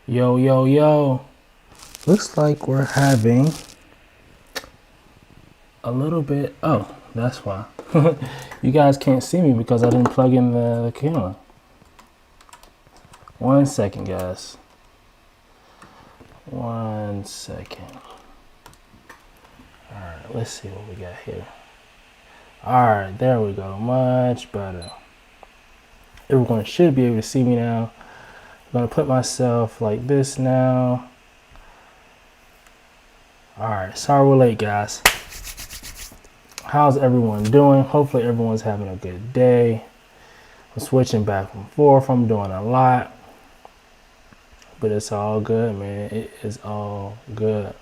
Yo, yo, yo. Looks like we're having a little bit. Oh, that's why. You guys can't see me because I didn't plug in the camera. 1 second, guys. 1 second. Alright, let's see what we got here. Alright, there we go. Much better. Everyone should be able to see me now. I'm going to put myself like this now. Alright, sorry we're late, guys. How's everyone doing? Hopefully everyone's having a good day. I'm switching back and forth. I'm doing a lot. But it's all good, man. It is all good.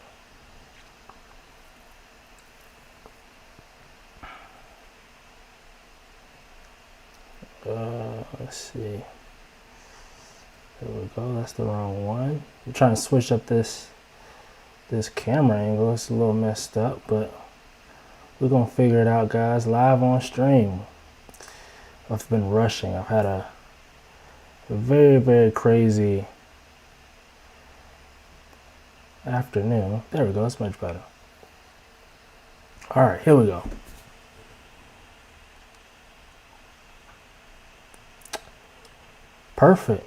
Let's see. There we go. That's the wrong one. I'm trying to switch up this camera angle. It's a little messed up, but we're gonna figure it out, guys. Live on stream. I've been rushing. I've had a very, very crazy afternoon. There we go. It's much better. All right, here we go. Perfect.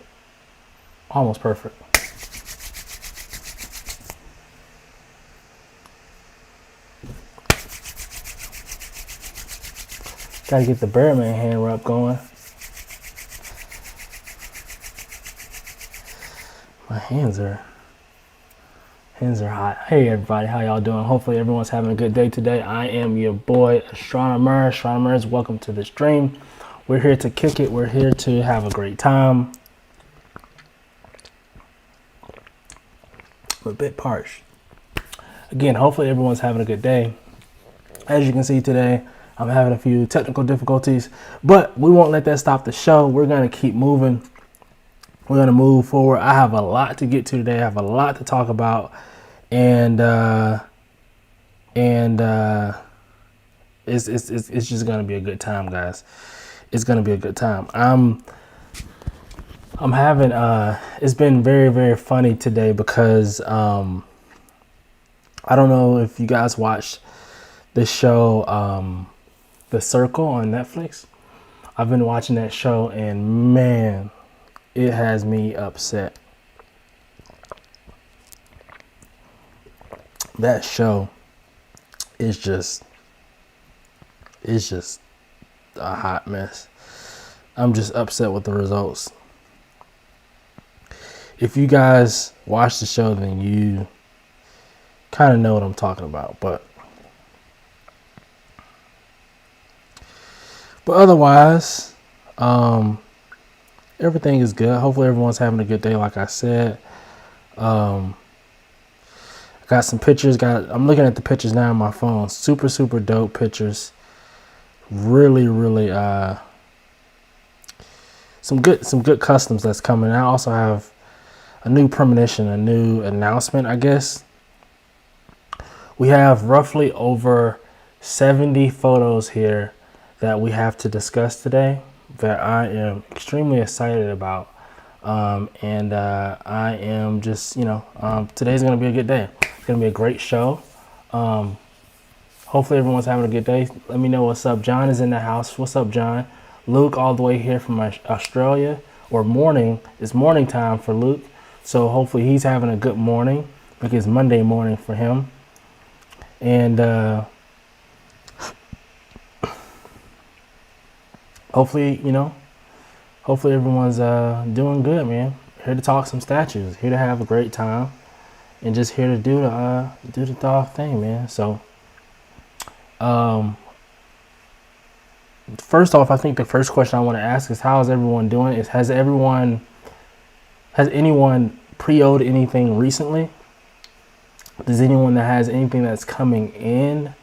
Almost perfect. Gotta get the Birdman hand rub going. My hands are hot. Hey everybody, how y'all doing? Hopefully everyone's having a good day today. I am your boy Astronomer. Astronomers, welcome to the stream. We're here to kick it. We're here to have a great time. I'm a bit parched. Again, hopefully everyone's having a good day. As you can see today, I'm having a few technical difficulties, but we won't let that stop the show. We're going to keep moving. We're going to move forward. I have a lot to get to today. I have a lot to talk about, and it's just going to be a good time, guys. It's going to be a good time. I'm having it's been very, very funny today because I don't know if you guys watched the show The Circle on Netflix. I've been watching that show and man, it has me upset. That show is just a hot mess. I'm just upset with the results. If you guys watch the show, then you kind of know what I'm talking about, but otherwise, everything is good. Hopefully everyone's having a good day. Like I said, I got some pictures. I'm looking at the pictures now on my phone. Super, super dope pictures. Really, really, some good customs that's coming. I also have a new premonition, a new announcement, I guess. We have roughly over 70 photos here that we have to discuss today that I am extremely excited about. I am just, today's going to be a good day. It's going to be a great show. Hopefully everyone's having a good day. Let me know what's up. John is in the house. What's up, John? Luke all the way here from Australia, or morning. It's morning time for Luke. So hopefully he's having a good morning because it's Monday morning for him. And hopefully everyone's doing good, man. Here to talk some statues, here to have a great time, and just here to do the dog thing, man. So first off, I think the first question I want to ask is, how is everyone doing? Has anyone pre-ordered anything recently? Does anyone that has anything that's coming in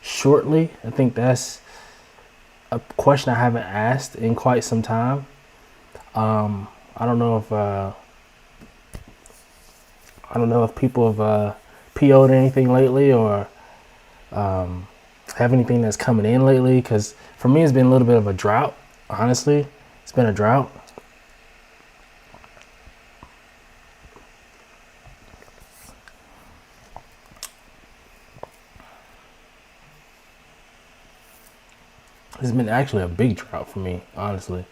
shortly? I think that's a question I haven't asked in quite some time. I don't know if people have PO'd anything lately or have anything that's coming in lately, because for me it's been a little bit of a drought. Honestly, it's been a drought. It's been actually a big drought for me, honestly.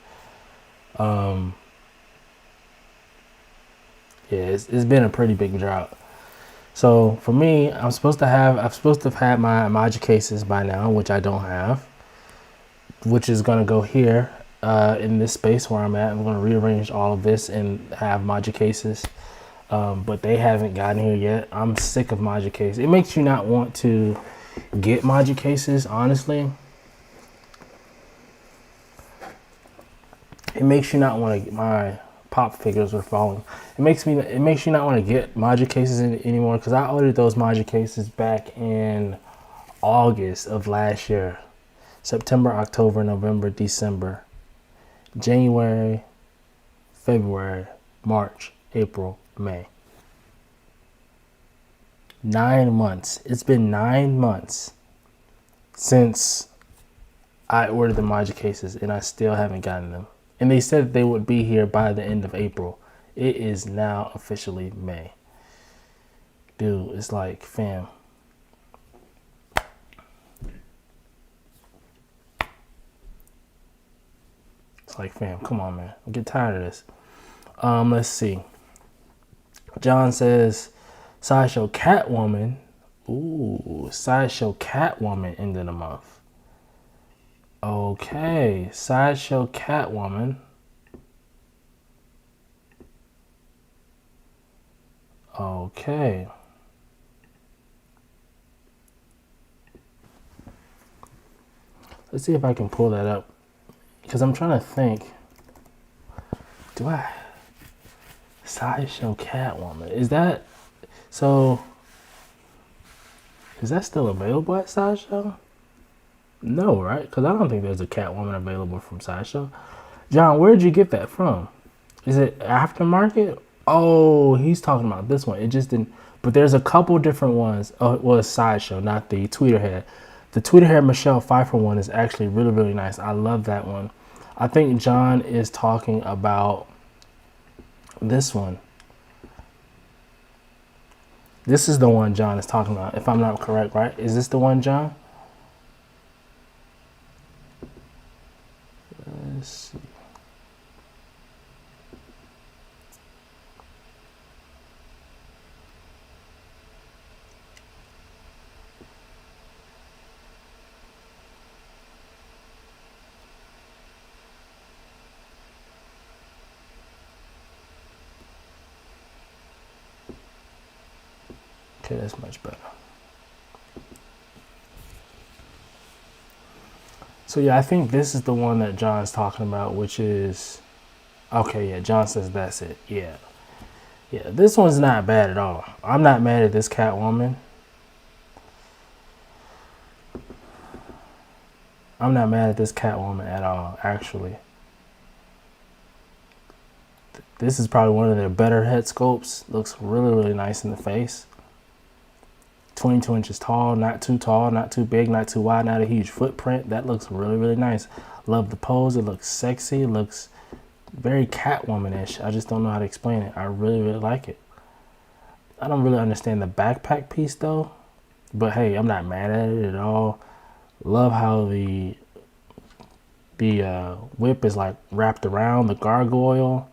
Um, yeah, it's been a pretty big drought. So for me, I'm supposed to have had my Emoji cases by now, which I don't have, which is gonna go here in this space where I'm at. I'm gonna rearrange all of this and have Emoji cases, but they haven't gotten here yet. I'm sick of Emoji cases. It makes you not want to get Emoji cases, honestly. It makes you not want to. My pop figures are falling. It makes you not want to get Magic cases anymore, because I ordered those Magic cases back in August of last year. September, October, November, December, January, February, March, April, May. 9 months. It's been 9 months since I ordered the Magic cases, and I still haven't gotten them. And they said they would be here by the end of April. It is now officially May. Dude, it's like, fam. It's like, fam, come on, man. I get tired of this. Let's see. John says, Sideshow Catwoman. Ooh, Sideshow Catwoman end of the month. Okay, Sideshow Catwoman. Okay. Let's see if I can pull that up, because I'm trying to think. Do I? Sideshow Catwoman. Is that so? Is that still available at Sideshow? No, right? Because I don't think there's a Catwoman available from Sideshow. John, where'd you get that from? Is it aftermarket? Oh, he's talking about this one. It just didn't. But there's a couple different ones. Oh, it was Sideshow, not the Tweeterhead. The Tweeterhead Michelle Pfeiffer one is actually really, really nice. I love that one. I think John is talking about this one. This is the one John is talking about, if I'm not correct, right? Is this the one, John? Let's see. Okay, that's much better. So yeah, I think this is the one that John's talking about, which is, okay, yeah, John says that's it. Yeah. Yeah, this one's not bad at all. I'm not mad at this Catwoman. I'm not mad at this Catwoman at all, actually. This is probably one of their better head sculpts. Looks really, really nice in the face. 22 inches tall, not too big, not too wide, not a huge footprint. That looks really, really nice. Love the pose. It looks sexy. It looks very Catwoman-ish. I just don't know how to explain it. I really, really like it. I don't really understand the backpack piece though, but hey, I'm not mad at it at all. Love how the whip is like wrapped around the gargoyle.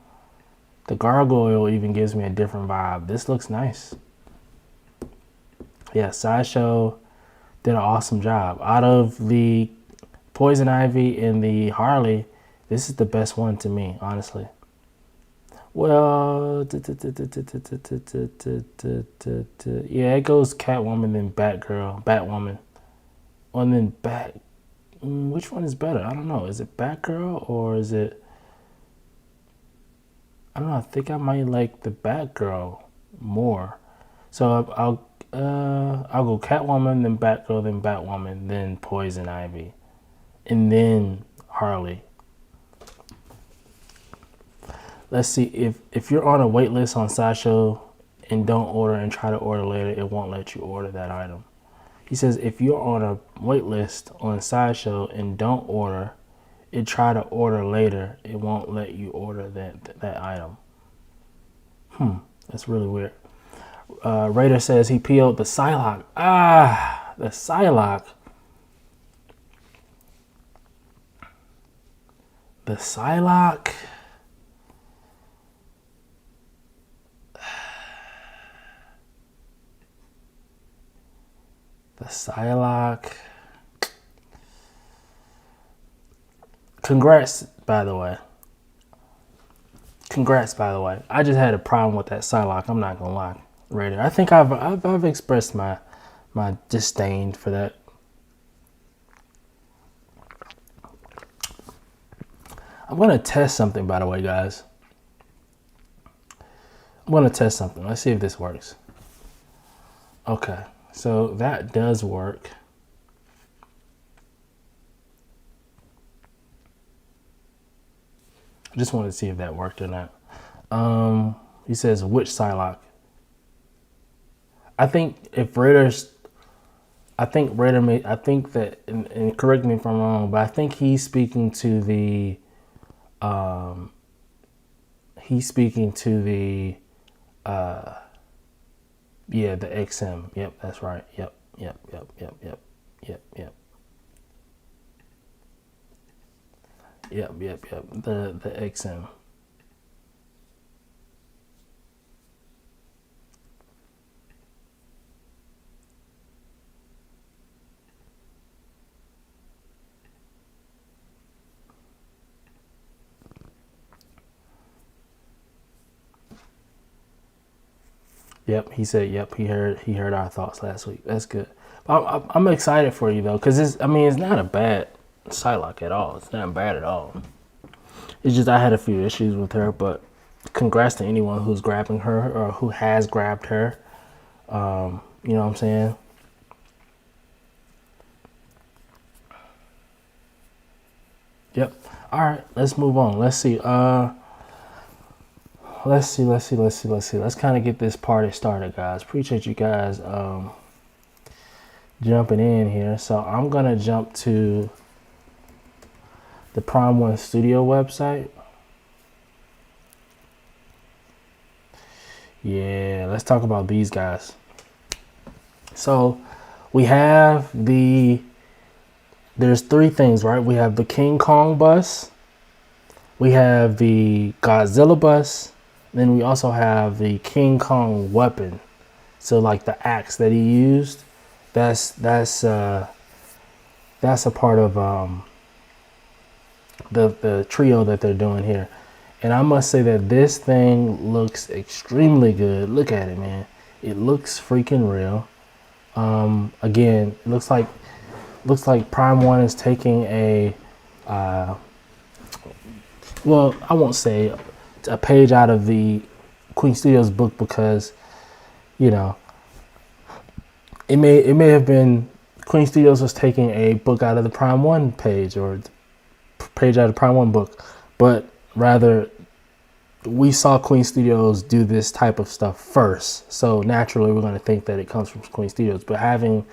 The gargoyle even gives me a different vibe. This looks nice. Yeah, Sideshow did an awesome job. Out of the Poison Ivy and the Harley, this is the best one to me, honestly. Well, yeah, it goes Catwoman, then Batwoman, and then which one is better? I don't know. Is it Batgirl or is it? I don't know. I think I might like the Batgirl more. So I'll go Catwoman, then Batgirl, then Batwoman, then Poison Ivy, and then Harley. Let's see, if you're on a wait list on Sideshow and don't order and try to order later, it won't let you order that item. He says if you're on a wait list on Sideshow and don't order, and try to order later, it won't let you order that item. That's really weird. Raider says he PO'd the Psylocke. The Psylocke. The Psylocke. The Psylocke. Congrats, by the way. I just had a problem with that Psylocke. I'm not gonna lie, Raider. I think I've expressed my disdain for that. I'm gonna test something, by the way, guys. I'm gonna test something. Let's see if this works. Okay, so that does work. I just wanted to see if that worked or not. He says, which Psylocke? I think if Raider's, I think that, and correct me if I'm wrong, but I think he's speaking to the, yeah, the XM. Yep, that's right. Yep. The XM. Yep, he said. Yep, he heard our thoughts last week. That's good. I'm excited for you though, because it's not a bad Psylocke at all. It's not bad at all. It's just I had a few issues with her, but congrats to anyone who's grabbing her or who has grabbed her. You know what I'm saying? Yep. All right, let's move on. Let's see. Let's kind of get this party started, guys. Appreciate you guys jumping in here. So I'm gonna jump to the Prime One Studio website. Yeah, let's talk about these guys. So we have there's three things, right? We have the King Kong bus, we have the Godzilla bus, then we also have the King Kong weapon. So like the axe that he used, that's a part of the trio that they're doing here. And I must say that this thing looks extremely good. Look at it, man. It looks freaking real. Again, looks like Prime One is taking a well, I won't say a page out of the Queen Studios book, because you know it may have been Queen Studios was taking a book out of the Prime One page, or page out of the Prime One book, but rather we saw Queen Studios do this type of stuff first, so naturally we're going to think that it comes from Queen Studios. But having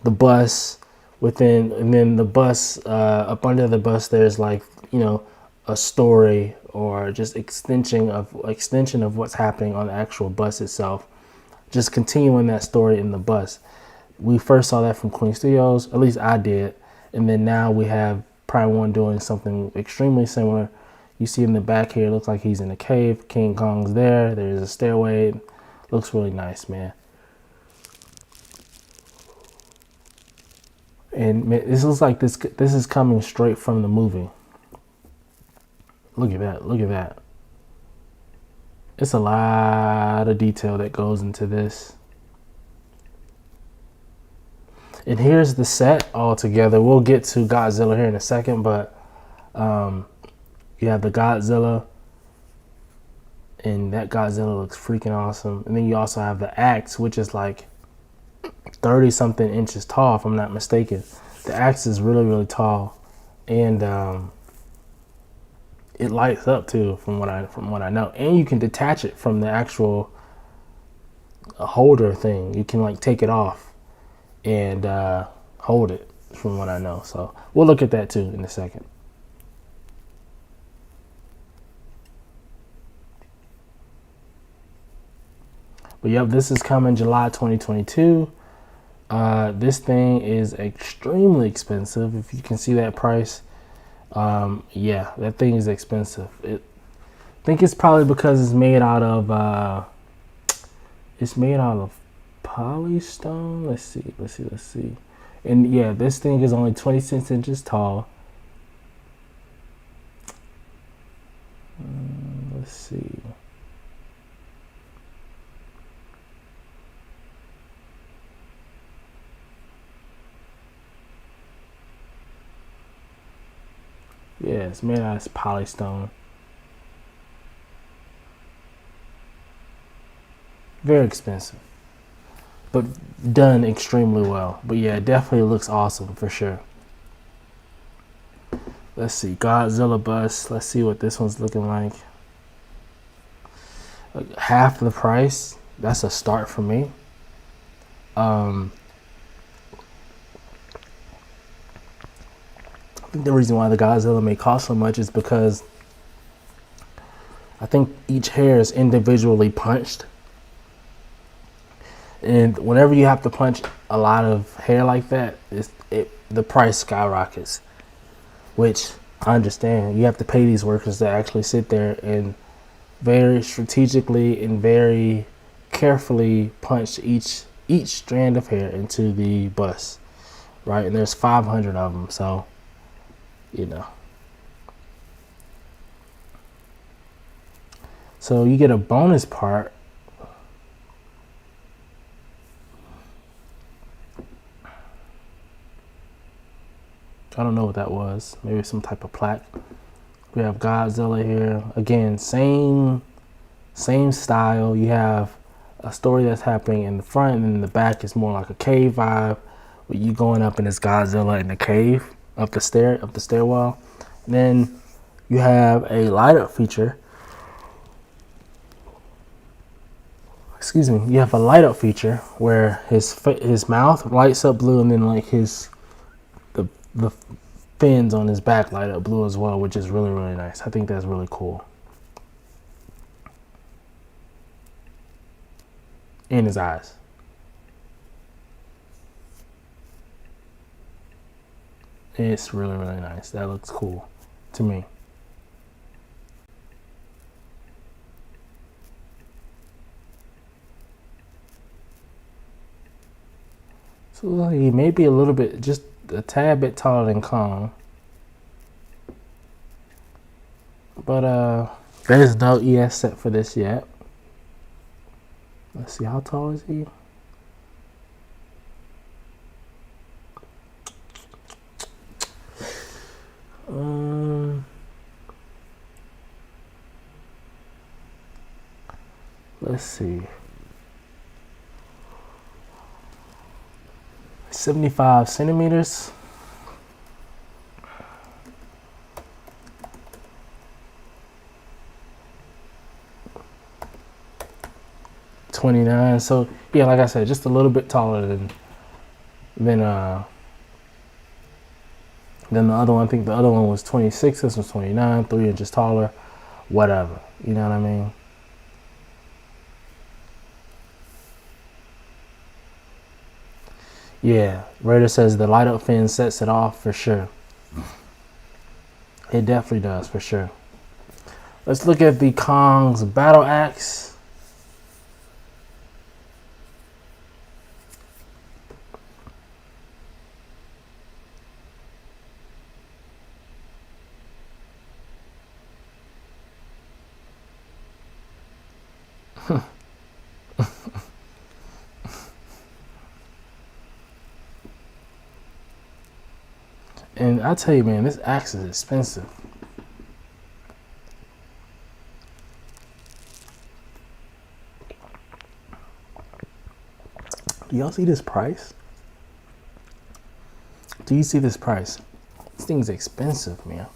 the bus within, and then the bus up under the bus, there's like, you know, a story or just extension of what's happening on the actual bus itself, just continuing that story in the bus. We first saw that from Queen Studios, at least I did, and then now we have Prime One doing something extremely similar. You see in the back here, it looks like he's in a cave. King Kong's there. There's a stairway. Looks really nice, man. And this looks like this is coming straight from the movie. Look at that. Look at that. It's a lot of detail that goes into this. And here's the set all together. We'll get to Godzilla here in a second, but you have the Godzilla, and that Godzilla looks freaking awesome. And then you also have the axe, which is like 30 something inches tall, if I'm not mistaken. The axe is really, really tall, and it lights up too, from what I know. And you can detach it from the actual holder thing. You can like take it off and hold it, from what I know. So we'll look at that too in a second. But yep, this is coming July 2022. This thing is extremely expensive. If you can see that price, Yeah, that thing is expensive. I think it's probably because it's made out of polystone. Let's see. And yeah, this thing is only 26 inches tall. Let's see. Yeah, it's made out of polystone. Very expensive, but done extremely well. But yeah, it definitely looks awesome for sure. Let's see, Godzilla bus. Let's see what this one's looking like. Half the price. That's a start for me. I think the reason why the Godzilla may cost so much is because I think each hair is individually punched. And whenever you have to punch a lot of hair like that, the price skyrockets, which I understand. You have to pay these workers to actually sit there and very strategically and very carefully punch each strand of hair into the bus, right? And there's 500 of them, so you know. So you get a bonus part. I don't know what that was. Maybe some type of plaque. We have Godzilla here. Again, same style. You have a story that's happening in the front, and in the back is more like a cave vibe, with you going up in this Godzilla in the cave up the stairwell. And then you have a light up feature. Excuse me. You have a light up feature where his mouth lights up blue, and then like the fins on his back light up blue as well, which is really, really nice. I think that's really cool. In his eyes. It's really, really nice. That looks cool to me. So he may be a little bit, just a tad bit taller than Kong. But there's no ES set for this yet. Let's see, how tall is he? Let's see. 75 centimeters. $29. So yeah, like I said, just a little bit taller than the other one. I think the other one was 26. This was 29, 3 inches taller. Whatever. You know what I mean? Yeah, Raider says the light up fin sets it off for sure. It definitely does for sure. Let's look at the Kong's battle axe. And I tell you, man, this axe is expensive. Do y'all see this price? Do you see this price? This thing's expensive, man.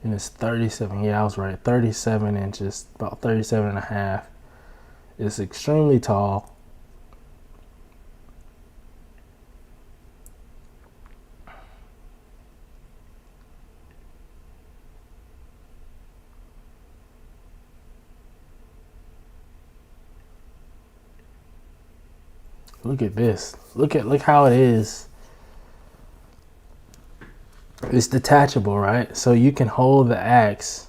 And it's 37. Yeah, I was right. 37 inches, about 37 and a half. It's extremely tall. Look at this. Look how it is. It's detachable, right? So you can hold the axe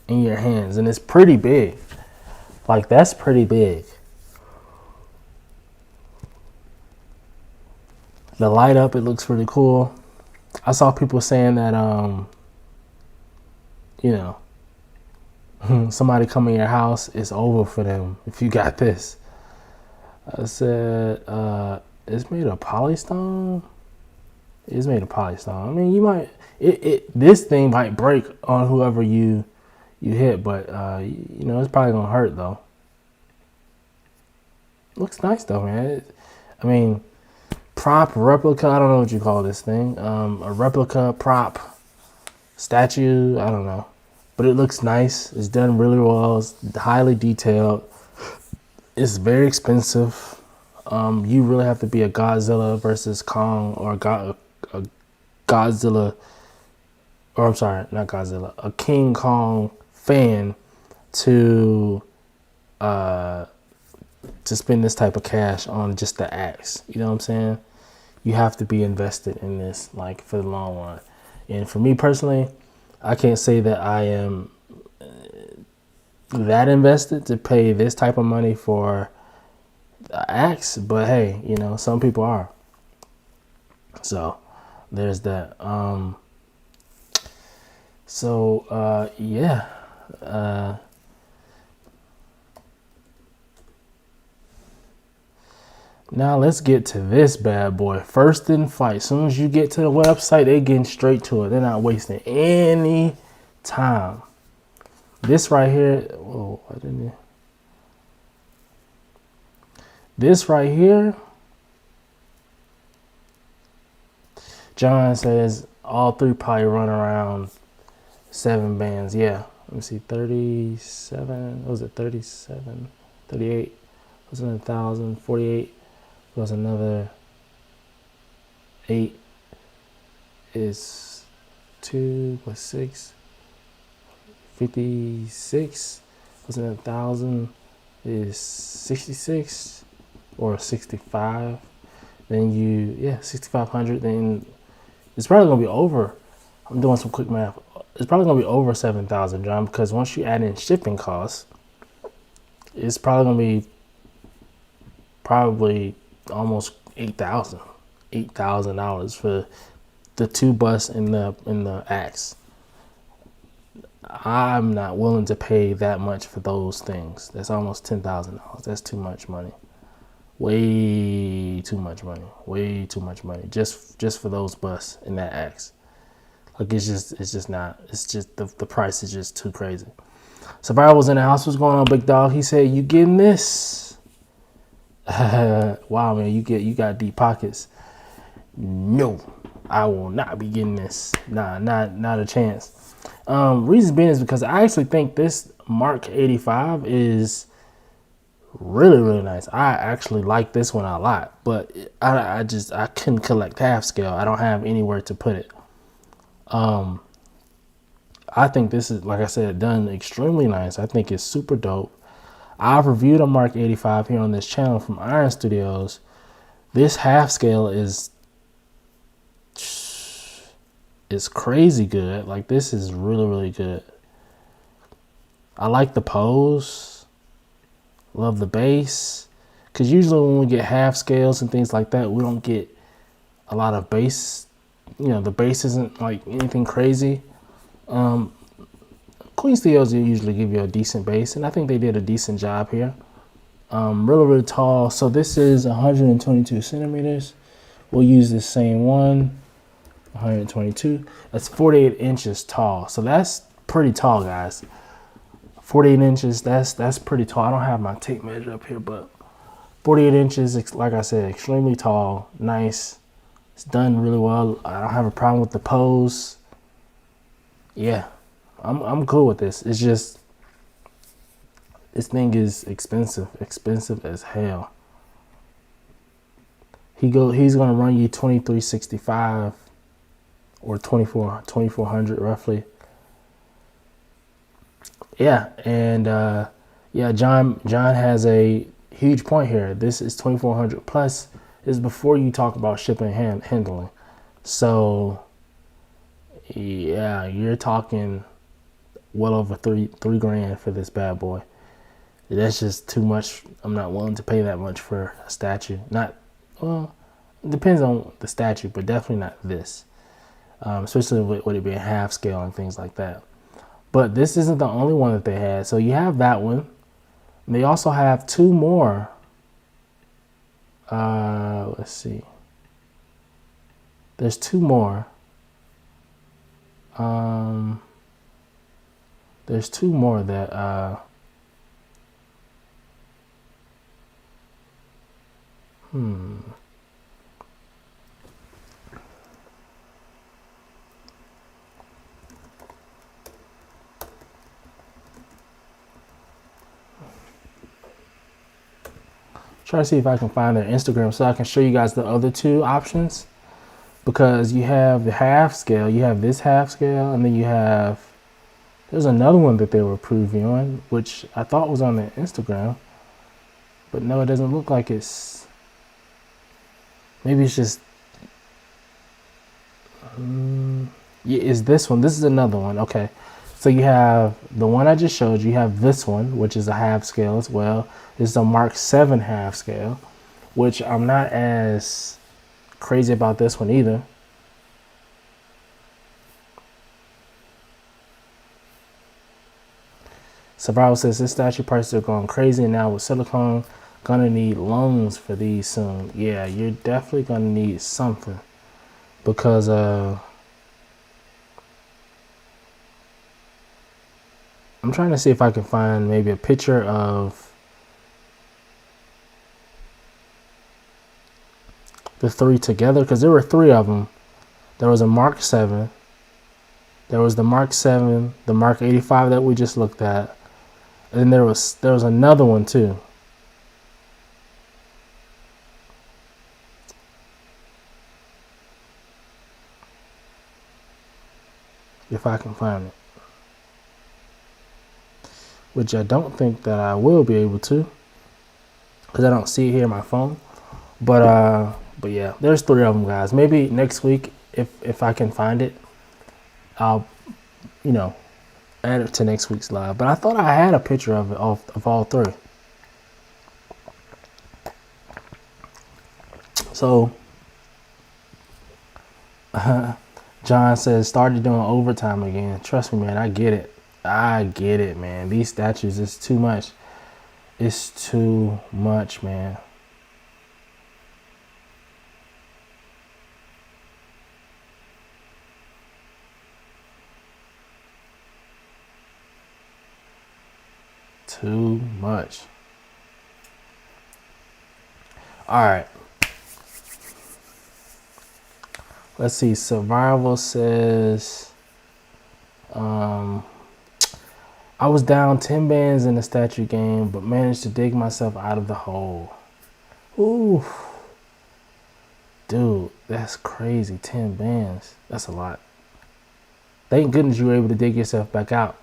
in your hands, and it's pretty big. Like, that's pretty big. The light up, it looks really cool. I saw people saying that, you know, somebody come in your house, it's over for them if you got this. I said, it's made of polystone. It's made of polystone. I mean, you might, this thing might break on whoever you hit, but you know, it's probably gonna hurt though. Looks nice though, man. I mean, prop, replica, I don't know what you call this thing. A replica, prop, statue, I don't know. But it looks nice. It's done really well. It's highly detailed. It's very expensive. You really have to be a Godzilla versus Kong, or a Godzilla, or I'm sorry, not Godzilla, a King Kong fan to spend this type of cash on just the axe. You know what I'm saying? You have to be invested in this, like, for the long run. And for me personally, I can't say that I am that invested to pay this type of money for the axe, but hey, you know, some people are. So there's that. Yeah. Now let's get to this bad boy. First in flight. As soon as you get to the website, they getting straight to it. They're not wasting any time. This right here. Whoa, I didn't. This right here. John says all three probably run around 7 bands. Yeah. Let me see. 37. What was it? 37. 38. Was it 1,000? 48. Was another 8 is 2 plus 6, 56. Was it 1,000 is 66 or 65. Then 6,500. Then it's probably gonna be over. I'm doing some quick math. It's probably gonna be over 7,000, John, because once you add in shipping costs, it's probably gonna be almost $8,000 for the 2 busts and the axe. I'm not willing to pay that much for those things. That's almost $10,000. That's too much money. Way too much money. Way too much money just for those busts and that axe. Like, it's just not. It's just the price is just too crazy. Survivor was in the house. What's going on, big dog? He said, "You getting this?" Wow, man, you got deep pockets. No, I will not be getting this. Nah, not a chance. Reason being is because I actually think this Mark 85 is really, really nice. I actually like this one a lot, but I couldn't collect half scale. I don't have anywhere to put it. I think this is, like I said, done extremely nice. I think it's super dope. I've reviewed a Mark 85 here on this channel from Iron Studios. This half scale is crazy good. Like, this is really, really good. I like the pose. Love the bass. Because usually when we get half scales and things like that, we don't get a lot of bass. You know, the bass isn't like anything crazy. Queen Studios usually give you a decent bass, and I think they did a decent job here. Really, really tall. So this is 122 centimeters. We'll use the same one, 122. That's 48 inches tall. So that's pretty tall, guys. 48 inches, that's pretty tall. I don't have my tape measure up here, but 48 inches, like I said, extremely tall, nice. It's done really well. I don't have a problem with the pose. Yeah. I'm cool with this. It's just, this thing is expensive as hell. He's gonna run you $2,365 or $2,400 roughly. Yeah, and yeah, John has huge point here. This is 2,400 plus is before you talk about shipping and handling. So yeah, you're talking well over three grand for this bad boy. That's just too much. I'm not willing to pay that much for a statue. Not, well, it depends on the statue, but definitely not this. Especially with it being half scale and things like that. But this isn't the only one that they had. So you have that one. They also have two more. Let's see. There's two more. There's two more that try to see if I can find their Instagram so I can show you guys the other two options. Because you have the half scale, you have this half scale, and then you have, there's another one that they were previewing, which I thought was on their Instagram. But no, it doesn't look like it's, maybe it's just, yeah, it's this one. This is another one. Okay. So you have the one I just showed you. You have this one, which is a half scale as well. This is a Mark 7 half scale, which I'm not as crazy about this one either. Survival says this statue prices are going crazy now with silicone. Gonna need loans for these soon. Yeah, you're definitely gonna need something because I'm trying to see if I can find maybe a picture of the three together, because there were three of them. There was a Mark 7, there was the Mark 7, the Mark 85 that we just looked at, and then there was another one too. If I can find it, which I don't think that I will be able to, because I don't see it here on my phone. But yeah, there's three of them, guys. Maybe next week, if I can find it, I'll, add it to next week's live. But I thought I had a picture of it of all three. So John says started doing overtime again. Trust me, man, I get it. I get it, man. These statues, it's too much. It's too much, man. Too much. All right. Let's see. Survival says, I was down 10 bands in the statue game, but managed to dig myself out of the hole. Ooh. Dude, that's crazy. 10 bands. That's a lot. Thank goodness you were able to dig yourself back out.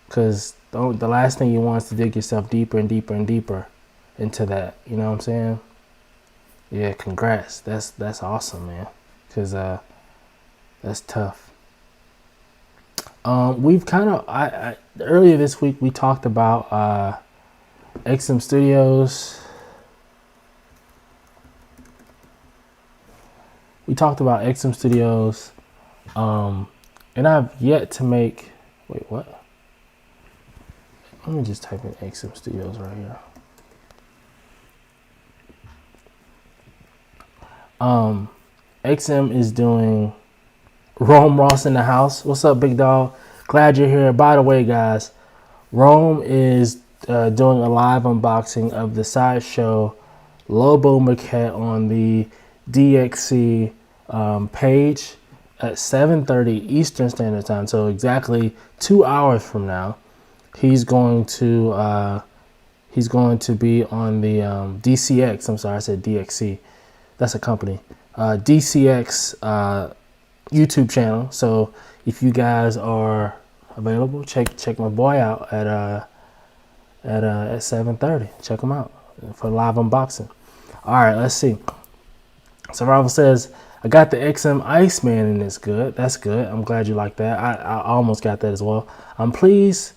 Because the last thing you want is to dig yourself deeper and deeper and deeper into that. You know what I'm saying? Yeah, congrats. That's awesome, man. Because that's tough. We've kind of earlier this week we talked about XM Studios. We talked about XM Studios, and I've yet to make. Wait, what? Let me just type in XM Studios right here. XM is doing Rome Ross in the house. What's up, big dog? Glad you're here. By the way, guys, Rome is doing a live unboxing of the Sideshow Lobo maquette on the DXC page at 7:30 Eastern Standard Time. So exactly 2 hours from now, he's going to be on the DCX. I'm sorry, I said DXC. That's a company. DCX YouTube channel. So if you guys are available, check my boy out at at 7:30. Check them out for live unboxing. All right, let's see. Survival says, I got the XM Iceman and it's good. That's good. I'm glad you like that. I almost got that as well. I'm pleased.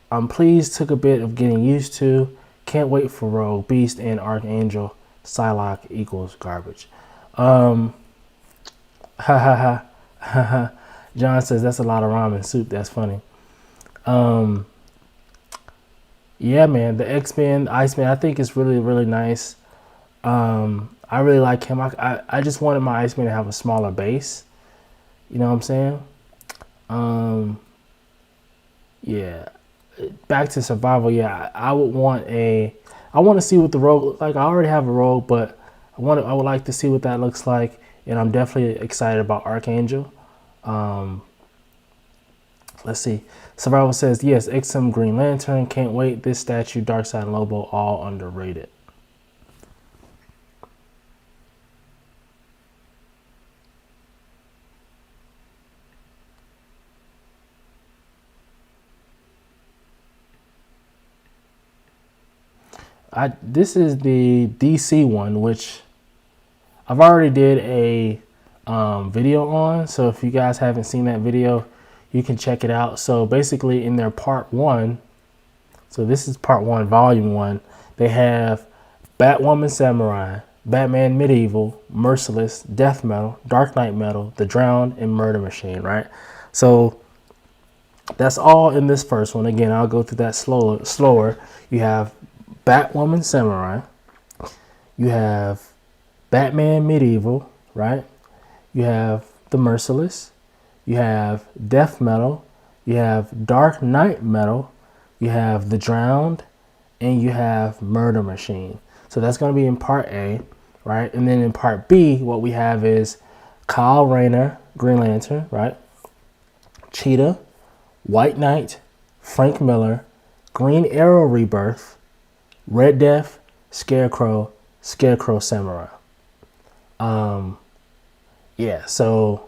Took a bit of getting used to. Can't wait for Rogue, Beast, and Archangel. Psylocke equals garbage. Ha ha ha ha ha. John says that's a lot of ramen soup. That's funny. Yeah, man, the X-Men, Iceman, I think it's really, really nice. I really like him. I just wanted my Iceman to have a smaller base. You know what I'm saying? Yeah. Back to survival. Yeah, I would want I want to see what the rogue looks like. I already have a rogue, but I would like to see what that looks like. And I'm definitely excited about Archangel. Let's see. Survival says, yes, XM Green Lantern. Can't wait. This statue, Darkseid and Lobo, all underrated. This is the DC one, which I've already did a video on. So if you guys haven't seen that video, you can check it out. So basically in their part 1, so this is part 1, volume 1, they have Batwoman Samurai, Batman Medieval, Merciless, Death Metal, Dark Knight Metal, The Drowned, and Murder Machine, right? So that's all in this first one. Again, I'll go through that slower. You have Batwoman Samurai, you have Batman Medieval, right? You have the Merciless, you have Death Metal, you have Dark Knight Metal, you have The Drowned, and you have Murder Machine. So that's going to be in part A, right? And then in part B, what we have is Kyle Rayner, Green Lantern, right? Cheetah, White Knight, Frank Miller, Green Arrow Rebirth, Red Death, Scarecrow, Scarecrow Samurai. Yeah, so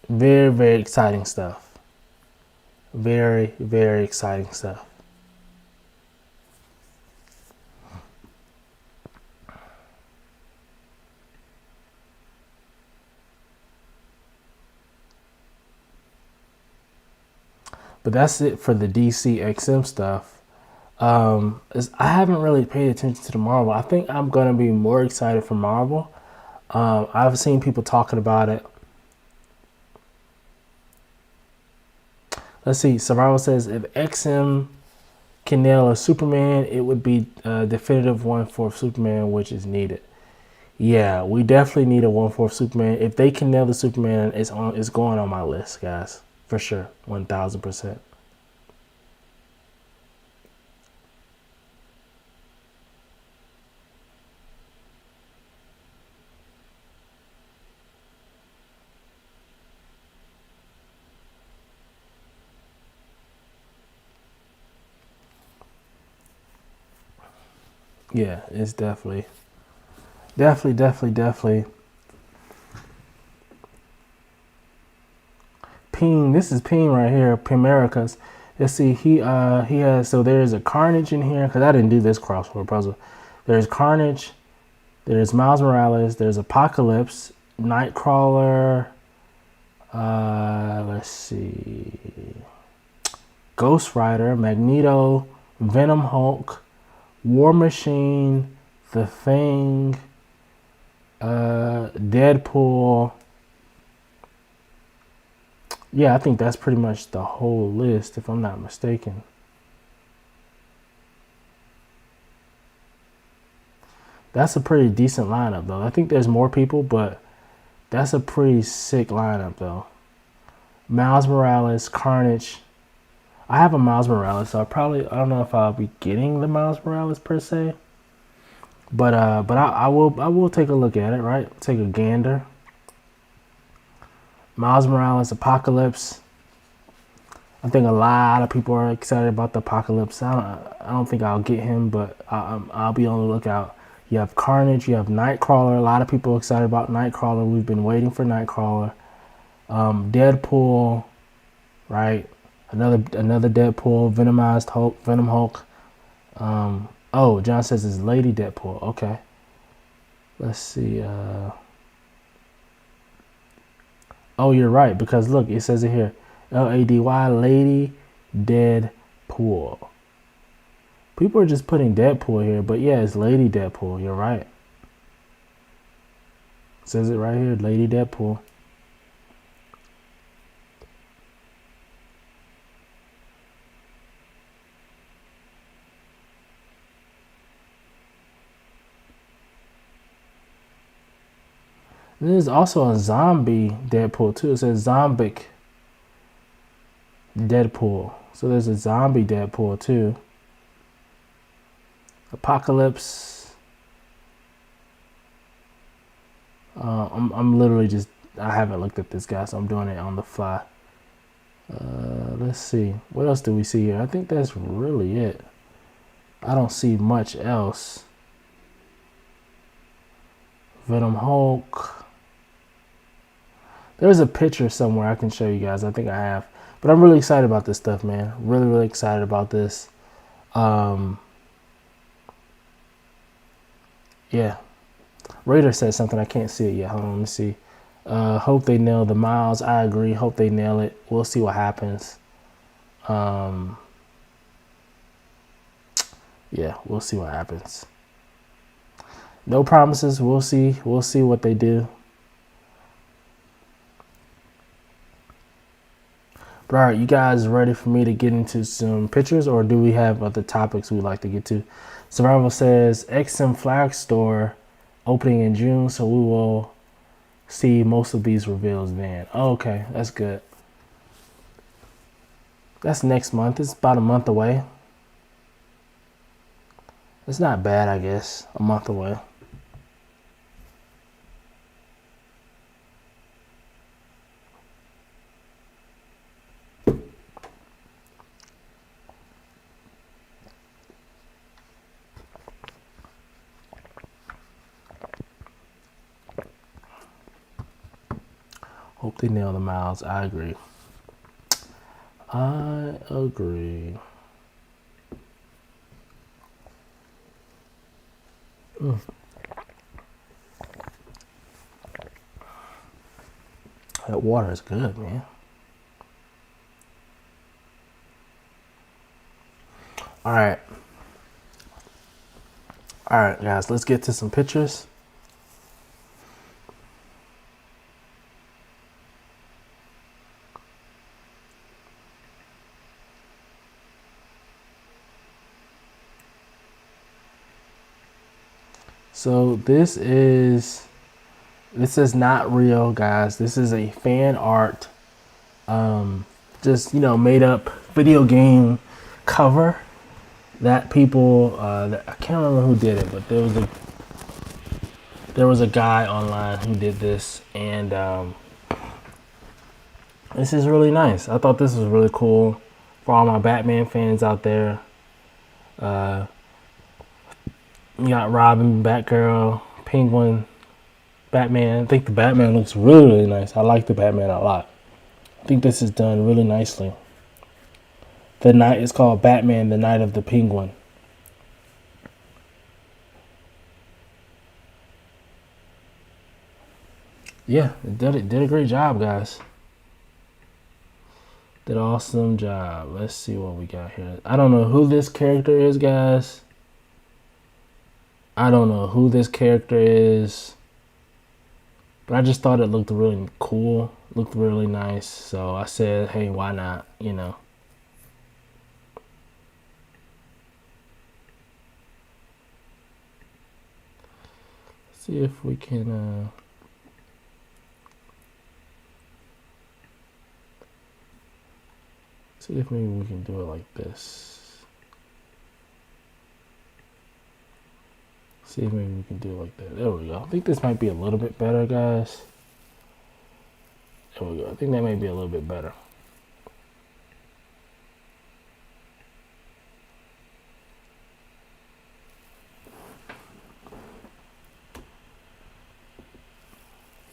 very, very exciting stuff. Very, very exciting stuff. But that's it for the DC XM stuff. I haven't really paid attention to the Marvel. I think I'm going to be more excited for Marvel. I've seen people talking about it. Let's see. Survival says if XM can nail a Superman, it would be a definitive 1/4 Superman, which is needed. Yeah, we definitely need a 1/4 Superman. If they can nail the Superman, it's going on my list, guys, for sure, 1000%. Yeah, it's definitely. Ping, this is Ping right here, Pimericus. Let's see, he has, so there's a Carnage in here, because I didn't do this crossword puzzle. There's Carnage, there's Miles Morales, there's Apocalypse, Nightcrawler, let's see, Ghost Rider, Magneto, Venom Hulk, War Machine, The Thing, Deadpool. Yeah, I think that's pretty much the whole list, if I'm not mistaken. That's a pretty decent lineup, though. I think there's more people, but that's a pretty sick lineup, though. Miles Morales, Carnage. I have a Miles Morales, so I don't know if I'll be getting the Miles Morales per se, but I will take a look at it, right? Take a gander. Miles Morales, Apocalypse. I think a lot of people are excited about the Apocalypse. I don't think I'll get him, but I'll be on the lookout. You have Carnage, you have Nightcrawler. A lot of people are excited about Nightcrawler. We've been waiting for Nightcrawler. Deadpool, right? Another Deadpool, Venomized Hulk, Venom Hulk. Oh, John says it's Lady Deadpool. Okay. Let's see. Oh, you're right, because look, it says it here. Lady, Lady Deadpool. People are just putting Deadpool here, but yeah, it's Lady Deadpool. You're right. It says it right here, Lady Deadpool. There's also a zombie Deadpool too. It says Zombic Deadpool. So there's a zombie Deadpool too. Apocalypse. I'm literally just, I haven't looked at this guy, so I'm doing it on the fly. Let's see. What else do we see here? I think that's really it. I don't see much else. Venom Hulk. There's a picture somewhere I can show you guys. I think I have. But I'm really excited about this stuff, man. Really, really excited about this. Yeah. Raider said something. I can't see it yet. Hold on, let me see. Hope they nail the Miles. I agree. Hope they nail it. We'll see what happens. Yeah, we'll see what happens. No promises. We'll see. We'll see what they do. But all right, you guys ready for me to get into some pictures, or do we have other topics we'd like to get to? Survival says XM Flag Store opening in June, so we will see most of these reveals then. Oh, okay, that's good. That's next month. It's about a month away. It's not bad, I guess. A month away. Hope they nail the Miles. I agree. I agree. That water is good, man. All right. All right, guys, let's get to some pictures. So this is not real, guys. This is a fan art, just made up video game cover that people. I can't remember who did it, but there was a guy online who did this, and this is really nice. I thought this was really cool for all my Batman fans out there. You got Robin, Batgirl, Penguin, Batman. I think the Batman looks really, really nice. I like the Batman a lot. I think this is done really nicely. The night is called Batman, the Night of the Penguin. Yeah, it did a great job, guys. Did an awesome job. Let's see what we got here. I don't know who this character is, guys. I don't know who this character is. But I just thought it looked really cool. Looked really nice. So I said, hey, why not? Let's see if we can... see if maybe we can do it like this. See if maybe we can do it like that. There we go. I think this might be a little bit better, guys. There we go. I think that may be a little bit better.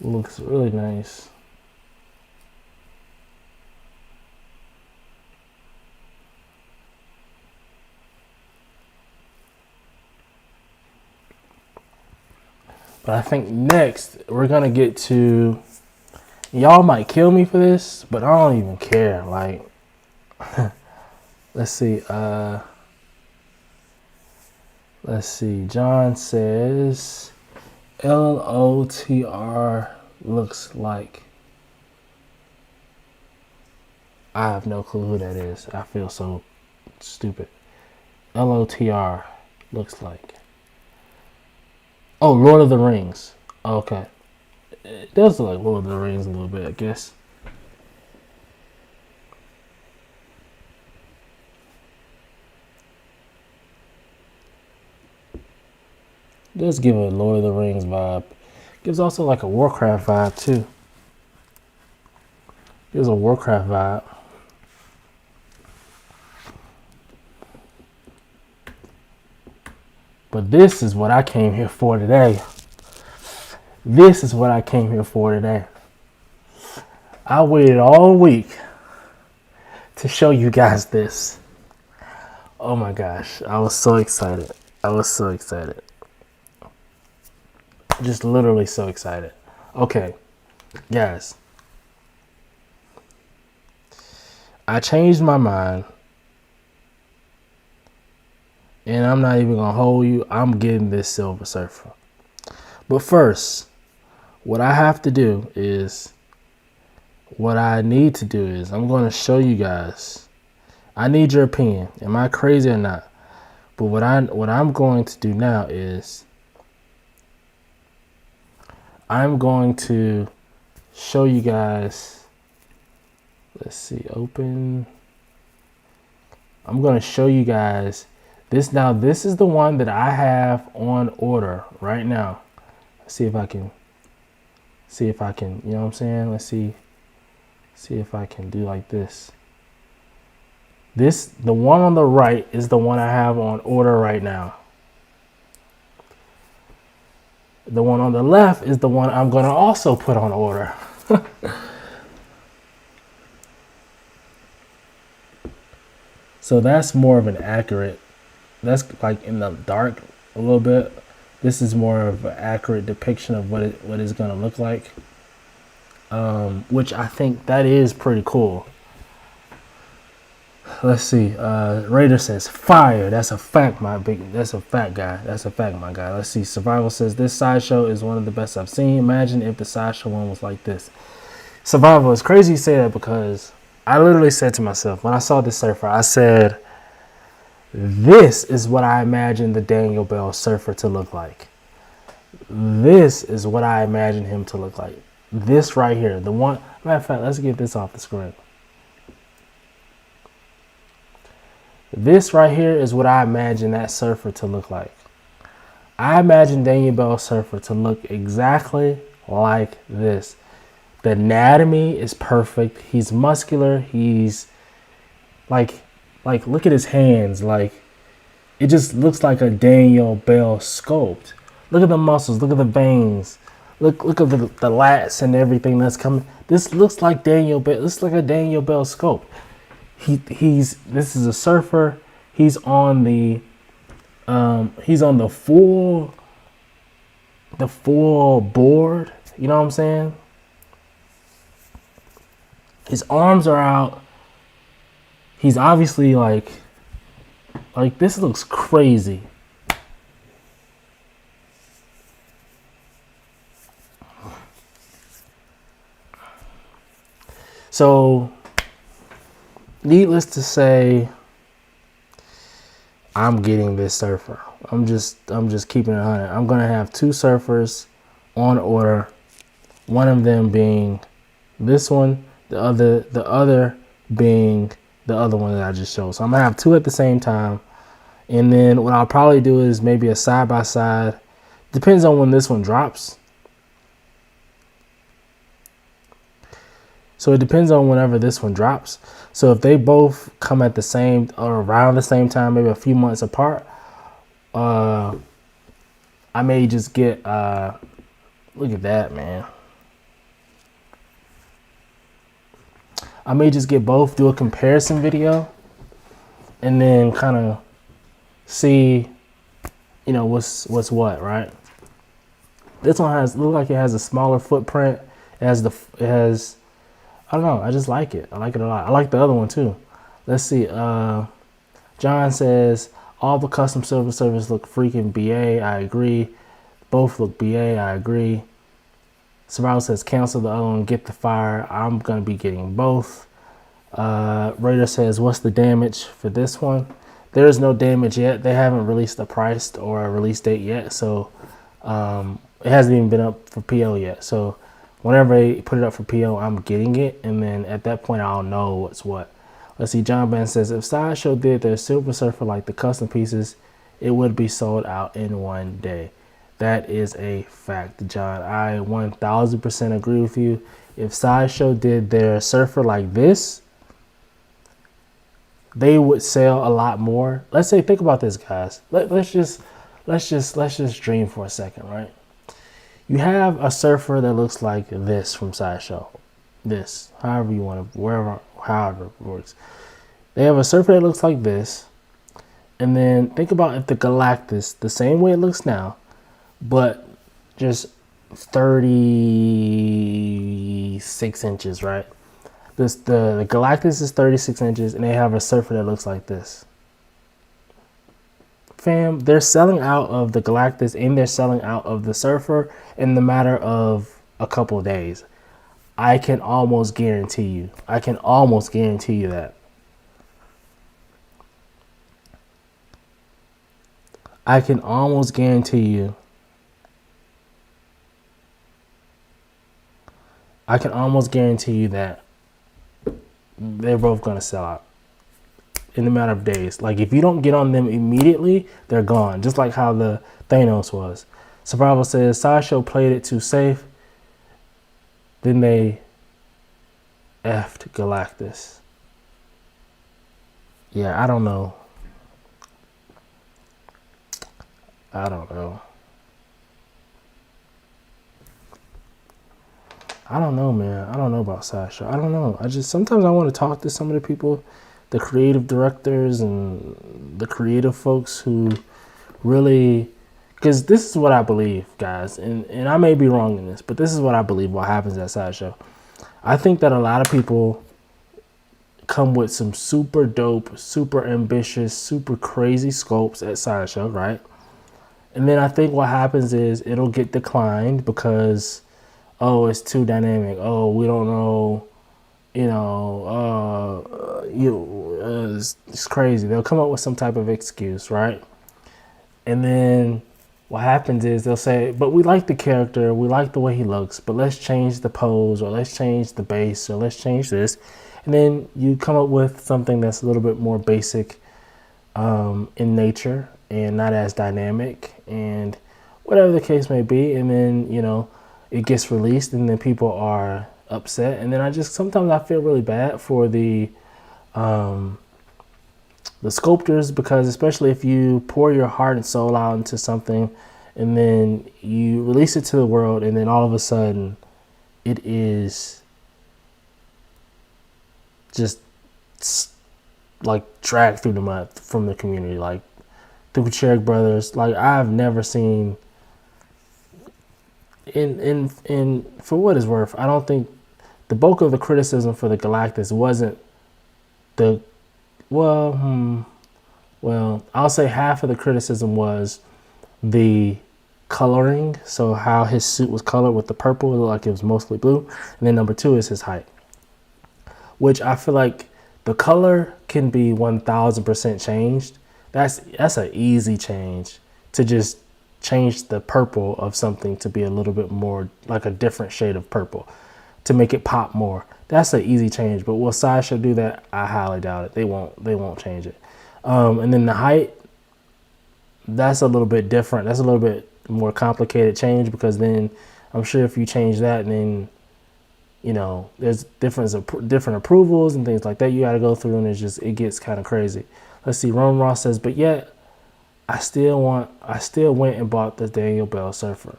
Looks really nice. But I think next we're gonna get to, y'all might kill me for this, but I don't even care. Like, let's see. Let's see. John says LOTR looks like. I have no clue who that is. I feel so stupid. LOTR looks like. Oh, Lord of the Rings. Okay. It does look like Lord of the Rings a little bit, I guess. It does give a Lord of the Rings vibe. Gives also like a Warcraft vibe too. Gives a Warcraft vibe. But this is what I came here for today. This is what I came here for today. I waited all week to show you guys this. Oh my gosh, I was so excited. I was so excited. Just literally so excited. Okay, guys. I changed my mind. And I'm not even going to hold you. I'm getting this Silver Surfer. But first, what I have to do is, what I need to do is, I'm going to show you guys. I need your opinion. Am I crazy or not? But what I'm going to do now is, I'm going to show you guys. Let's see, open. I'm going to show you guys this. Now, this is the one that I have on order right now. Let's see if I can, you know what I'm saying? Let's see if I can do like this. The one on the right is the one I have on order right now. The one on the left is the one I'm going to also put on order. So that's more of an accurate, that's like in the dark a little bit. This is more of an accurate depiction of what it's going to look like. Which I think that is pretty cool. Let's see. Raider says fire. That's a fact, that's a fact, guy. That's a fact, my guy. Let's see. Survival says this sideshow is one of the best I've seen. Imagine if the sideshow one was like this. Survival, it's crazy you say that, because I literally said to myself, when I saw this surfer, I said, this is what I imagine the Daniel Bell surfer to look like. This is what I imagine him to look like. This right here. The one, matter of fact, let's get this off the screen. This right here is what I imagine that surfer to look like. I imagine Daniel Bell surfer to look exactly like this. The anatomy is perfect. He's muscular. He's like look at his hands. Like, it just looks like a Daniel Bell sculpt. Look at the muscles. Look at the veins. Look at the lats and everything that's coming. This looks like Daniel Bell. This is like a Daniel Bell sculpt. This is a surfer. He's on the full board. You know what I'm saying? His arms are out. He's obviously like this looks crazy. So, needless to say, I'm getting this surfer. I'm just keeping it 100. I'm gonna have two surfers on order. One of them being this one, the other being the other one that I just showed. So I'm gonna have two at the same time. And then what I'll probably do is maybe a side by side. Depends on when this one drops. So it depends on whenever this one drops. So if they both come at the same or around the same time, maybe a few months apart, I may just get, look at that, man. I may just get both, do a comparison video, and then kind of see, you know, what's what, right? This one look like it has a smaller footprint. It has I don't know. I just like it. I like it a lot. I like the other one too. Let's see. John says all the custom silver servers look freaking BA. I agree. Both look BA. I agree. Survival says cancel the other one, get the fire. I'm gonna be getting both. Raider says what's the damage for this one? There is no damage yet. They haven't released a price or a release date yet, so it hasn't even been up for PO yet. So whenever they put it up for PO, I'm getting it, and then at that point, I'll know what's what. Let's see, John Ben says, if Sideshow did their Silver Surfer like the custom pieces, it would be sold out in one day. That is a fact, John. I 1000% agree with you. If Sideshow did their Surfer like this, they would sell a lot more. Let's say, think about this, guys. Let's just dream for a second, right? You have a surfer that looks like this from Sideshow. This, however you want to, however it works. They have a surfer that looks like this. And then think about if the Galactus, the same way it looks now, but just 36 inches, right? The Galactus is 36 inches, and they have a surfer that looks like this. Fam, they're selling out of the Galactus and they're selling out of the Surfer in the matter of a couple of days. I can almost guarantee you. I can almost guarantee you that. I can almost guarantee you. I can almost guarantee you that they're both going to sell out in a matter of days. Like, if you don't get on them immediately, they're gone. Just like how the Thanos was. Survival says, Sideshow played it too safe. Then they effed Galactus. Yeah, I don't know. I don't know. I don't know, man. I don't know about Sideshow. I don't know. Sometimes I want to talk to some of the people, the creative directors and the creative folks who really, because this is what I believe, guys, and I may be wrong in this, but this is what I believe what happens at Sideshow. I think that a lot of people come with some super dope, super ambitious, super crazy sculpts at Sideshow, right? And then I think what happens is it'll get declined because, oh, it's too dynamic. Oh, we don't know. It's crazy. They'll come up with some type of excuse, right? And then what happens is they'll say, but we like the character, we like the way he looks, but let's change the pose, or let's change the base, or let's change this. And then you come up with something that's a little bit more basic in nature and not as dynamic, and whatever the case may be. And then, it gets released, and then people are upset. And then sometimes I feel really bad for the sculptors, because especially if you pour your heart and soul out into something and then you release it to the world, and then all of a sudden it is just like dragged through the mud from the community, like through Cherrick Brothers. Like, I've never seen, in for what it's worth, I don't think the bulk of the criticism for the Galactus wasn't the, well, I'll say half of the criticism was the coloring. So how his suit was colored with the purple, it looked like it was mostly blue. And then number two is his height, which I feel like the color can be 1000% changed. That's an easy change, to just change the purple of something to be a little bit more like a different shade of purple to make it pop more. That's an easy change. But will Sideshow do that? I highly doubt it. They won't change it. And then the height, that's a little bit different. That's a little bit more complicated change, because then I'm sure if you change that, then there's different approvals and things like that you got to go through, and it gets kind of crazy. Let's see. Ron Ross says, but yet I still went and bought the Daniel Bell Surfer.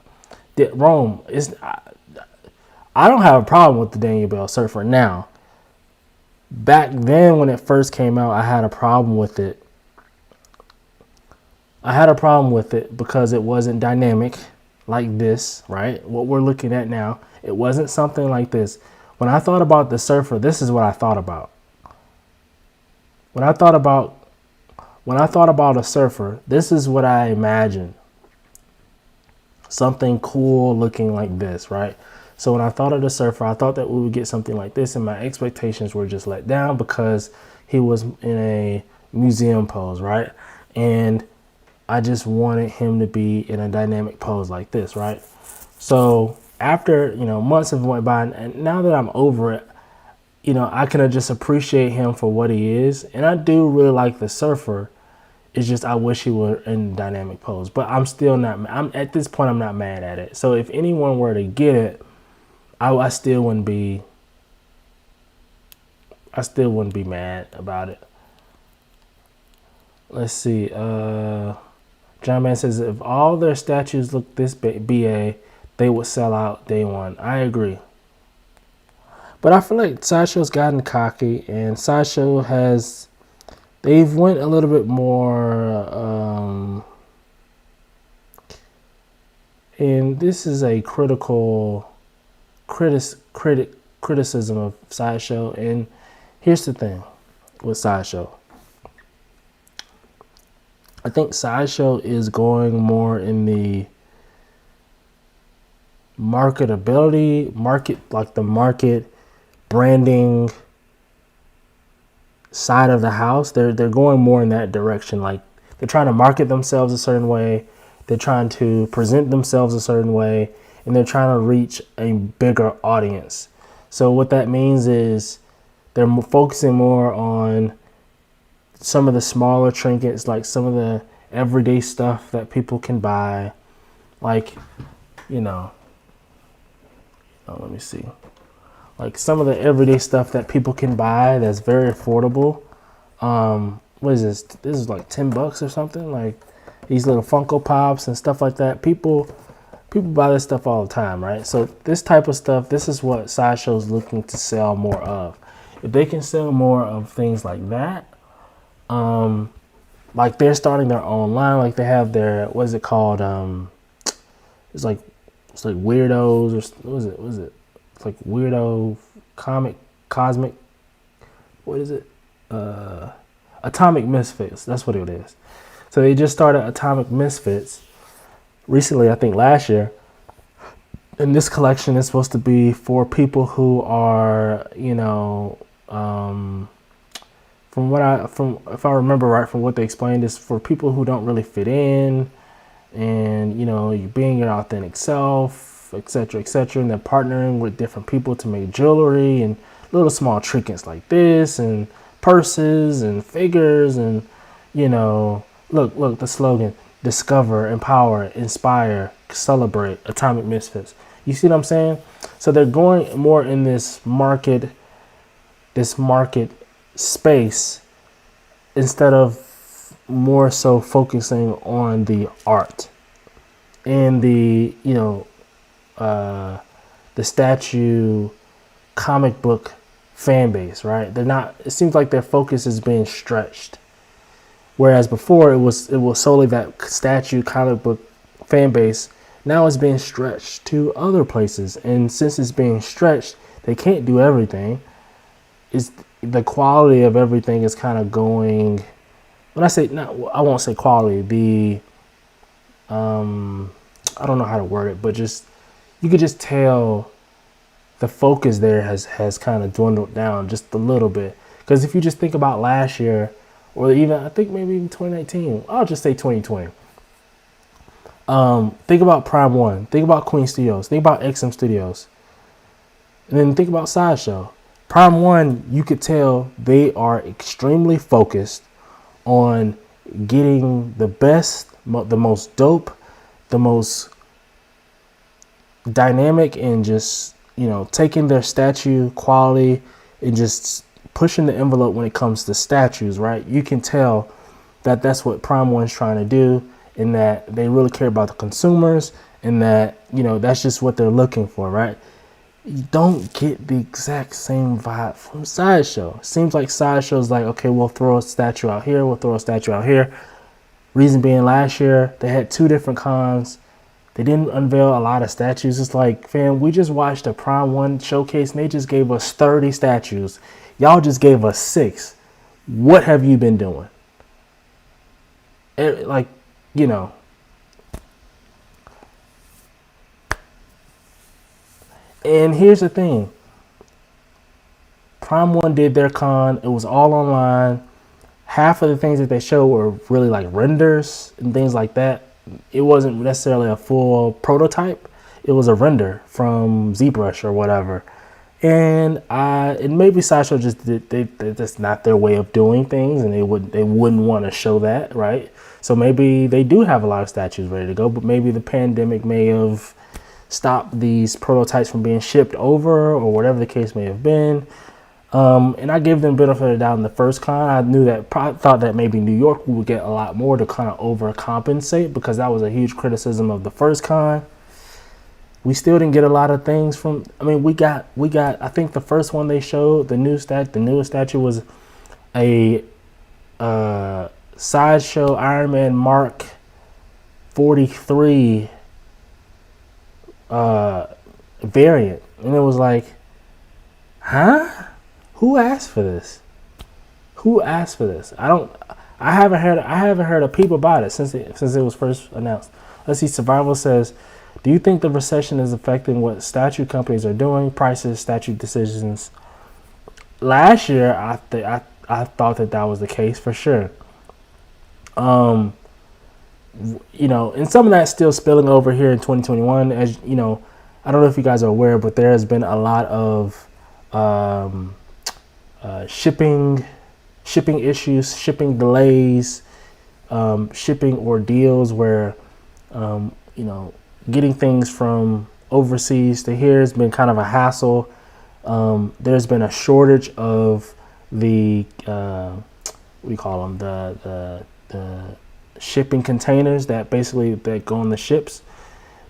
Rome is. I don't have a problem with the Daniel Bell Surfer now. Back then, when it first came out, I had a problem with it. I had a problem with it because it wasn't dynamic. like this, right? What we're looking at now, it wasn't something like this. When I thought about the surfer, this is what I thought about. When I thought about a surfer, this is what I imagined. Something cool looking like this, right? So when I thought of the surfer, I thought that we would get something like this, and my expectations were just let down because he was in a museum pose, right? And I just wanted him to be in a dynamic pose like this, right? So after, months have went by, and now that I'm over it, I can just appreciate him for what he is. And I do really like the surfer. It's just I wish he were in dynamic pose, but I'm still not. I'm at this point. I'm not mad at it. So if anyone were to get it, I still wouldn't be. I still wouldn't be mad about it. Let's see. John Man says if all their statues look this BA, they would sell out day one. I agree. But I feel like Sideshow's gotten cocky, and Sideshow they've went a little bit more, and this is a criticism of Sideshow. And here's the thing with Sideshow. I think Sideshow is going more in the market branding side of the house. They're going more in that direction. Like they're trying to market themselves a certain way. They're trying to present themselves a certain way, and they're trying to reach a bigger audience. So what that means is they're focusing more on some of the smaller trinkets, like some of the everyday stuff that people can buy. Like, let me see. Like some of the everyday stuff that people can buy that's very affordable. What is this? This is like $10 or something. Like these little Funko Pops and stuff like that. People buy this stuff all the time, right? So this type of stuff, this is what Sideshow's looking to sell more of. If they can sell more of things like that, like they're starting their own line, like they have their, what is it called? It's like Weirdos, or what is it? It's like Weirdo Cosmic, what is it? Atomic Misfits. That's what it is. So they just started Atomic Misfits recently, I think last year. And this collection is supposed to be for people who are, if I remember right, from what they explained, is for people who don't really fit in, and you being your authentic self, etc., etc. And they're partnering with different people to make jewelry and little small trinkets like this, and purses and figures, and look the slogan: discover, empower, inspire, celebrate. Atomic Misfits. You see what I'm saying? So they're going more in this market space instead of more so focusing on the art and the statue comic book fan base, right? They're not. It seems like their focus is being stretched, whereas before it was solely that statue comic book fan base. Now it's being stretched to other places, and since it's being stretched, they can't do everything. The quality of everything is kind of going. When I say I won't say quality. I don't know how to word it, but just you could just tell the focus there has kind of dwindled down just a little bit. Because if you just think about last year, or even I think maybe even 2019, I'll just say 2020. Think about Prime One. Think about Queen Studios. Think about XM Studios. And then think about Sideshow. Prime One, you could tell they are extremely focused on getting the best, the most dope, the most dynamic, and just, taking their statue quality and just pushing the envelope when it comes to statues, right? You can tell that that's what Prime One's trying to do, and that they really care about the consumers, and that, that's just what they're looking for, right? You don't get the exact same vibe from Sideshow. Seems like Sideshow's like, okay, we'll throw a statue out here, we'll throw a statue out here. Reason being, last year they had 2 different cons. They didn't unveil a lot of statues. It's like, fam, we just watched a Prime 1 showcase and they just gave us 30 statues. Y'all just gave us 6. What have you been doing? Like, you know. And here's the thing. Prime 1 did their con. It was all online. Half of the things that they showed were really like renders and things like that. It wasn't necessarily a full prototype. It was a render from ZBrush or whatever. And maybe Sideshow just that's not their way of doing things, and they wouldn't want to show that, right? So maybe they do have a lot of statues ready to go, but maybe the pandemic may have stopped these prototypes from being shipped over, or whatever the case may have been. And I gave them benefit of the doubt in the first con. I thought that maybe New York would get a lot more to kind of overcompensate, because that was a huge criticism of the first con. We still didn't get a lot of things from. I mean, we got. I think the first one they showed, the newest statue was a Sideshow Iron Man Mark 43 variant, and it was like, huh? Who asked for this? Who asked for this? I haven't heard a peep about it since it was first announced. Let's see. Survival says, do you think the recession is affecting what statue companies are doing, prices, statue decisions? Last year, I thought that was the case for sure. You know, and some of that's still spilling over here in 2021. As you know, I don't know if you guys are aware, but there has been a lot of shipping issues, shipping delays, shipping ordeals where, you know, getting things from overseas to here has been kind of a hassle. There's been a shortage of the, what do you call them, the shipping containers that go on the ships.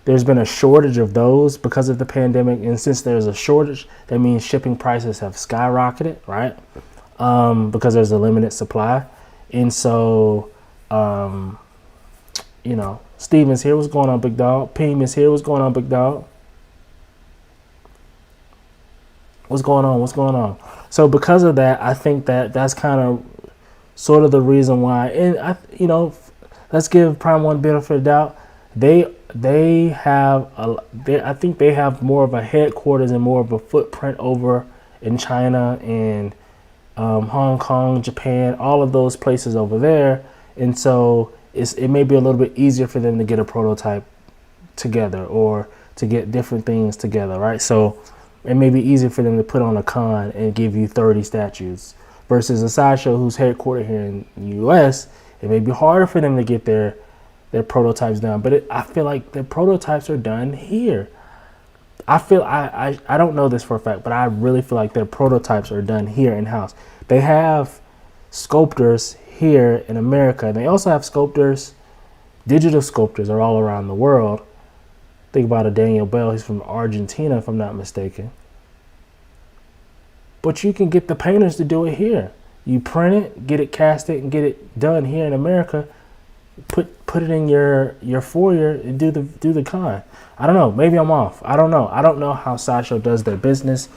There's been a shortage of those because of the pandemic, and since there's a shortage, that means shipping prices have skyrocketed, right? Because there's a limited supply. And so, you know, Steven's here. What's going on, big dog? Peem is here. What's going on, big dog? What's going on? So because of that, I think that's kind of sort of the reason why. And you know, let's give Prime 1 benefit of the doubt. They have I think they have more of a headquarters and more of a footprint over in China and Hong Kong, Japan, all of those places over there. And so it may be a little bit easier for them to get a prototype together or to get different things together, right? So it may be easier for them to put on a con and give you 30 statues versus a Sideshow who's headquartered here in the US. It may be harder for them to get their prototypes done, but I feel like the prototypes are done here. I don't know this for a fact, but I really feel like their prototypes are done here in-house. They have sculptors here in America, and they also have sculptors, digital sculptors are all around the world. Think about a Daniel Bell, he's from Argentina, if I'm not mistaken. But you can get the painters to do it here. You print it, get it casted, and get it done here in America. Put it in your foyer and do the con. I don't know. Maybe I'm off. I don't know. I don't know how Sideshow does their business.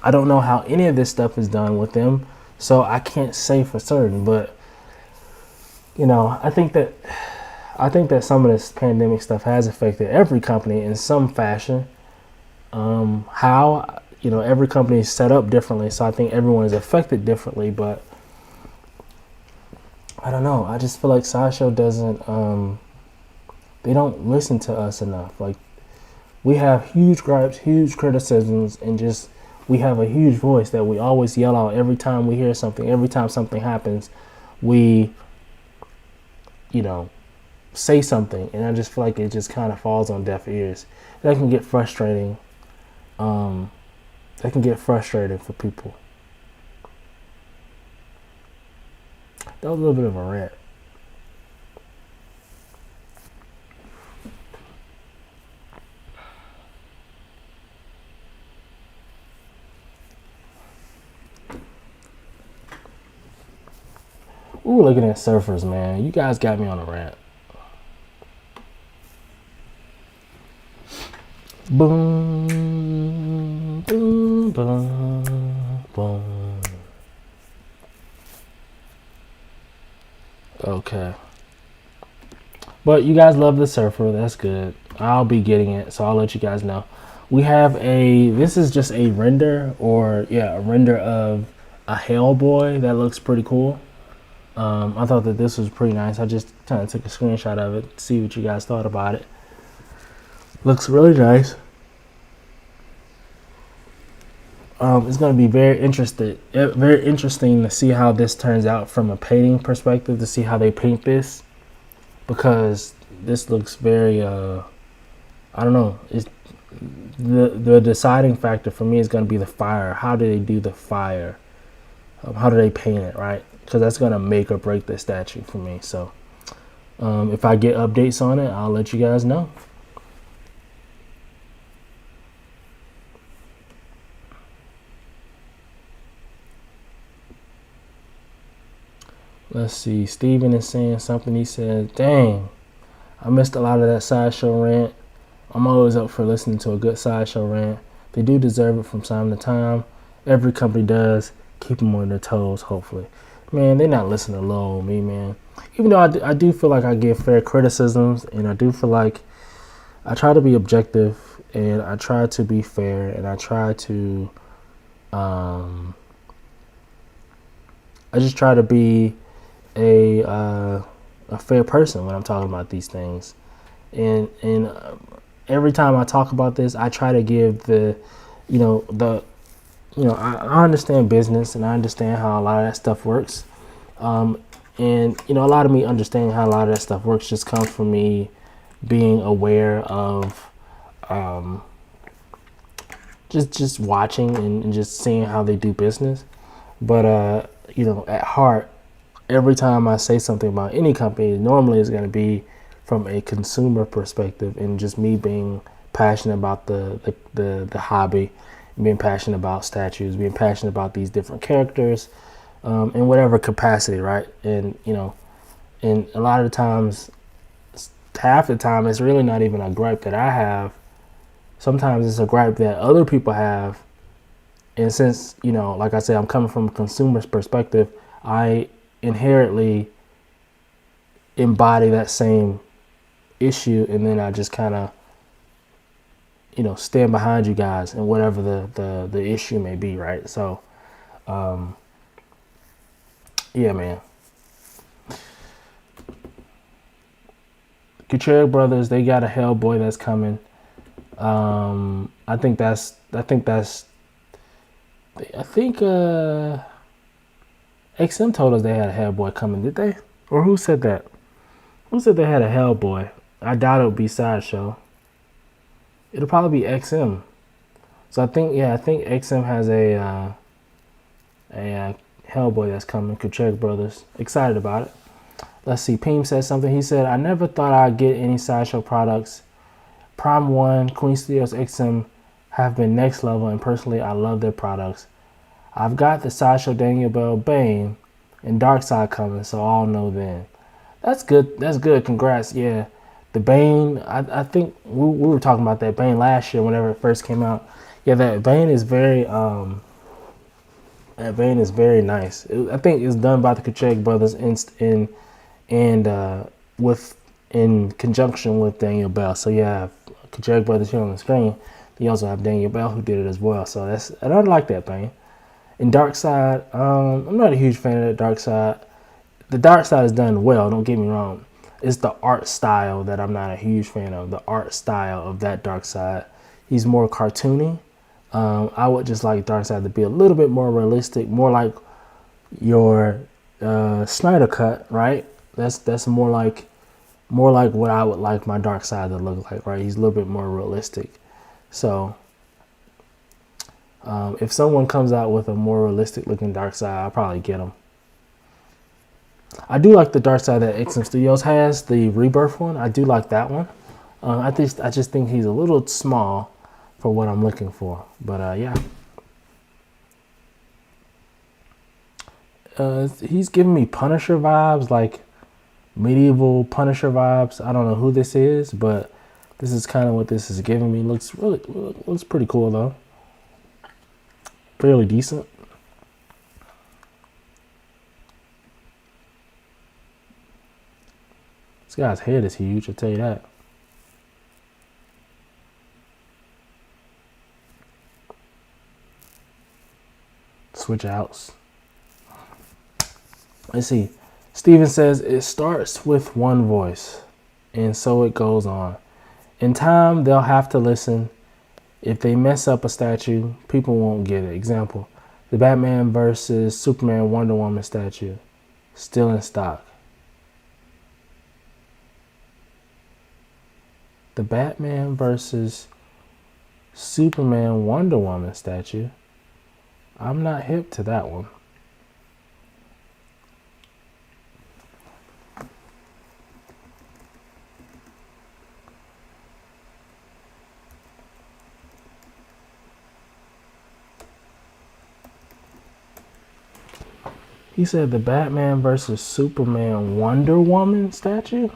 I don't know how any of this stuff is done with them, so I can't say for certain. But you know, I think that some of this pandemic stuff has affected every company in some fashion. How, you know, every company is set up differently, so I think everyone is affected differently. But I don't know. I just feel like Sideshow doesn't. They don't listen to us enough. Like, we have huge gripes, huge criticisms, and just we have a huge voice that we always yell out every time we hear something. Every time something happens, we, you know, say something, and I just feel like it just kind of falls on deaf ears. That can get frustrating. That can get frustrating for people. That was a little bit of a rant. Ooh, looking at surfers, man. You guys got me on a rant. Boom, boom, boom, boom. Okay. But you guys love the surfer. That's good. I'll be getting it, so I'll let you guys know. We have this is just a render, or yeah, a render of a Hellboy that looks pretty cool. I thought that this was pretty nice. I just kind of took a screenshot of it to see what you guys thought about it. Looks really nice. It's going to be very interesting to see how this turns out from a painting perspective, to see how they paint this, because this looks very I don't know. It's the deciding factor for me is going to be the fire. How do they do the fire? How do they paint it, right? Because that's going to make or break the statue for me. So if I get updates on it, I'll let you guys know. Let's see. Steven is saying something. He said, dang, I missed a lot of that sideshow rant. I'm always up for listening to a good sideshow rant. They do deserve it from time to time. Every company does. Keep them on their toes, hopefully. Man, they're not listening to little old me, man. Even though I do feel like I give fair criticisms, and I do feel like I try to be objective, and I try to be fair, and I try to, I just try to be a fair person when I'm talking about these things. And every time I talk about this, I try to give I understand business, and I understand how a lot of that stuff works. And a lot of me understanding how a lot of that stuff works just comes from me being aware of just watching and just seeing how they do business. But at heart, every time I say something about any company, normally it's going to be from a consumer perspective, and just me being passionate about the hobby, being passionate about statues, being passionate about these different characters, in whatever capacity, right? And and a lot of the times, half the time, it's really not even a gripe that I have. Sometimes it's a gripe that other people have. And since, like I said, I'm coming from a consumer's perspective, I inherently embody that same issue, and then I just kind of stand behind you guys and whatever the issue may be, right? So yeah, man. Couture Brothers, they got a Hellboy that's coming. I think XM told us they had a Hellboy coming, did they? Or who said that? Who said they had a Hellboy? I doubt it would be Sideshow. It'll probably be XM. So I think XM has a Hellboy that's coming. Couture Brothers, excited about it. Let's see. Peem said something. He said, I never thought I'd get any Sideshow products. Prime 1, Queen Studios, XM have been next level, and personally, I love their products. I've got the Sideshow Daniel Bell Bane and Darkseid coming, so I'll know then. That's good. That's good. Congrats. Yeah. The Bane, I think we were talking about that Bane last year whenever it first came out. Yeah, that Bane is very nice. I think it's done by the Couture Brothers in conjunction with Daniel Bell. So you have Couture Brothers here on the screen. You also have Daniel Bell who did it as well. So and I like that Bane. And Darkseid, I'm not a huge fan of the Darkseid. The Darkseid is done well, don't get me wrong. It's the art style that I'm not a huge fan of. The art style of that Darkseid. He's more cartoony. I would just like Darkseid to be a little bit more realistic, more like your Snyder Cut, right? That's more like what I would like my Darkseid to look like, right? He's a little bit more realistic. So if someone comes out with a more realistic looking Darkseid, I'll probably get him. I do like the Darkseid that XM Studios has, the Rebirth one. I do like that one. I just think he's a little small for what I'm looking for. But yeah. He's giving me Punisher vibes, like medieval Punisher vibes. I don't know who this is, but This is kind of what this is giving me. Looks pretty cool though. Fairly decent. This guy's head is huge, I'll tell you that. Switch outs. Let's see. Steven says it starts with one voice, and so it goes on. In time, they'll have to listen. If they mess up a statue, people won't get it. Example, the Batman versus Superman Wonder Woman statue, still in stock. The Batman versus Superman Wonder Woman statue. I'm not hip to that one. He said the Batman versus Superman Wonder Woman statue?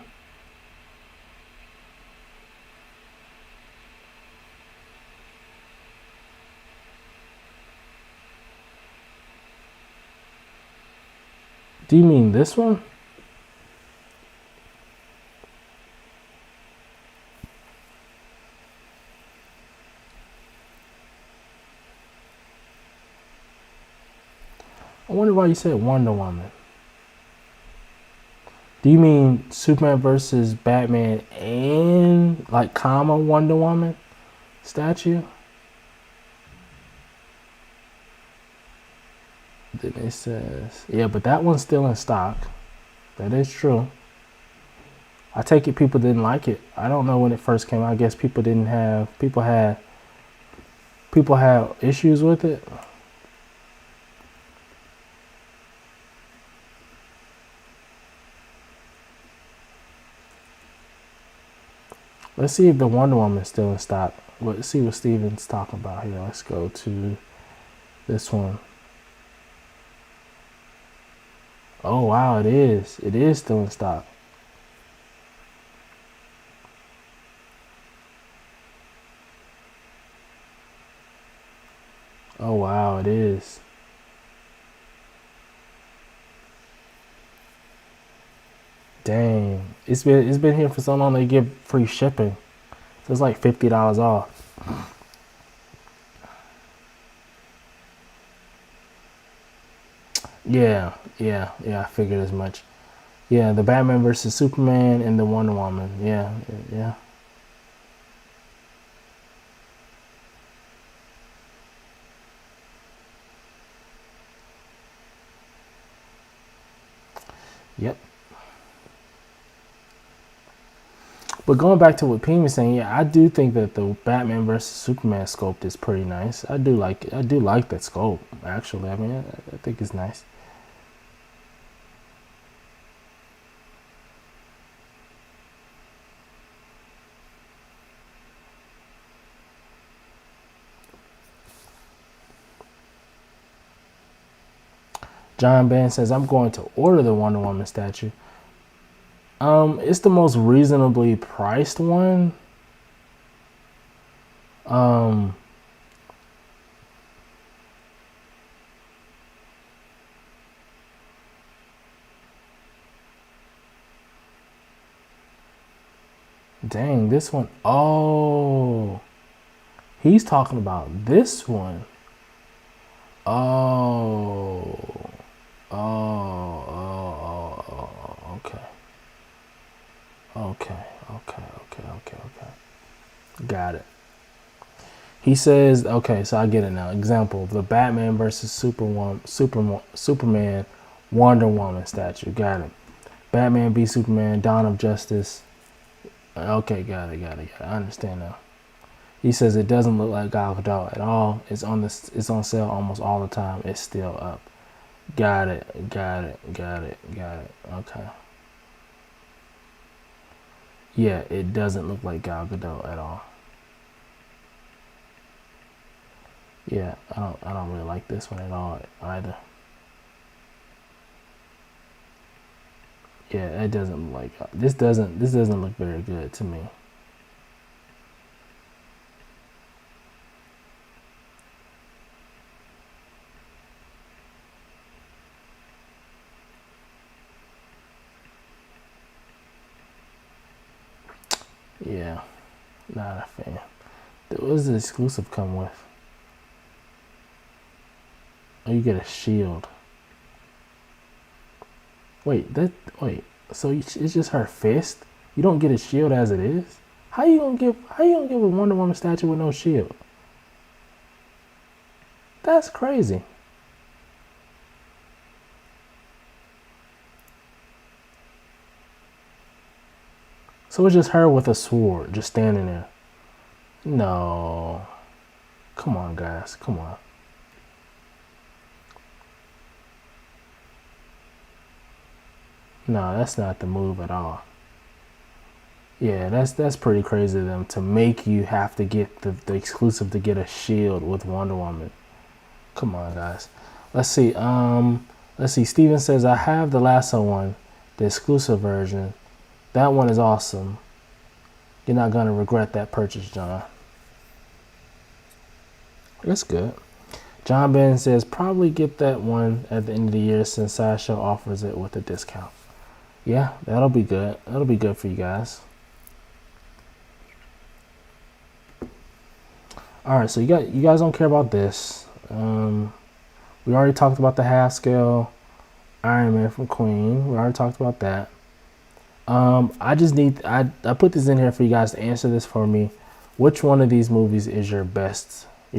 Do you mean this one? I wonder why you said Wonder Woman. Do you mean Superman versus Batman and like comma Wonder Woman statue? Then it says, yeah, but that one's still in stock. That is true. I take it people didn't like it. I don't know when it first came out. I guess people had issues with it. Let's see if the Wonder Woman is still in stock. Let's see what Steven's talking about here. Let's go to this one. Oh, wow, it is. It is still in stock. Oh, wow, it is. Dang. It's been here for so long they give free shipping. So it's like $50 off. Yeah, I figured as much. Yeah, the Batman versus Superman and the Wonder Woman. Yeah. Yep. But going back to what Pim was saying, yeah, I do think that the Batman versus Superman sculpt is pretty nice. I do like that sculpt, actually. I mean, I think it's nice. John Ben says, I'm going to order the Wonder Woman statue. It's the most reasonably priced one. Dang, this one. Oh, he's talking about this one. Oh, okay. Got it. He says, okay, so I get it now. Example, the Batman versus Superman Wonder Woman statue. Got it. Batman v Superman Dawn of Justice. Okay, got it. I understand now. He says it doesn't look like Gal Gadot at all. It's on sale almost all the time. It's still up. Got it. Okay. Yeah, it doesn't look like Gal Gadot at all. Yeah, I don't really like this one at all either. Yeah, it doesn't look like this doesn't look very good to me. Yeah, not a fan. What does the exclusive come with? Oh, you get a shield. Wait, so it's just her fist? You don't get a shield as it is? How you gonna give a Wonder Woman statue with no shield? That's crazy. So it's just her with a sword, just standing there. No. Come on, guys. Come on. No, that's not the move at all. Yeah, that's pretty crazy of them to make you have to get the exclusive to get a shield with Wonder Woman. Come on, guys. Let's see. Let's see. Steven says I have the Lasso one, the exclusive version. That one is awesome. You're not gonna regret that purchase, John. That's good. John Ben says probably get that one at the end of the year since Sideshow offers it with a discount. Yeah, that'll be good. That'll be good for you guys. All right, so you guys don't care about this. We already talked about the half scale Iron Man from Queen. We already talked about that. I just need I put this in here for you guys to answer this for me. Which one of these movies is your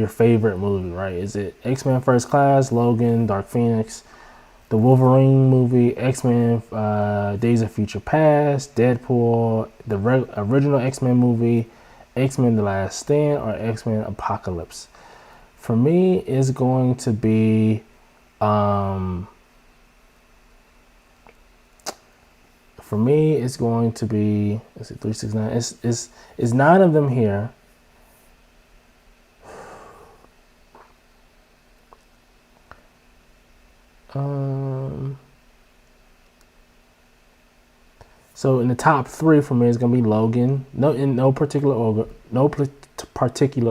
favorite movie? Right? Is it X-Men First Class, Logan, Dark Phoenix, the Wolverine movie, X-Men Days of Future Past, Deadpool, the original X-Men movie, X-Men The Last Stand, or X-Men Apocalypse? For me, it's going to be let's see, 369. It's 9 of them here. So in the top 3 for me is gonna be Logan. In no particular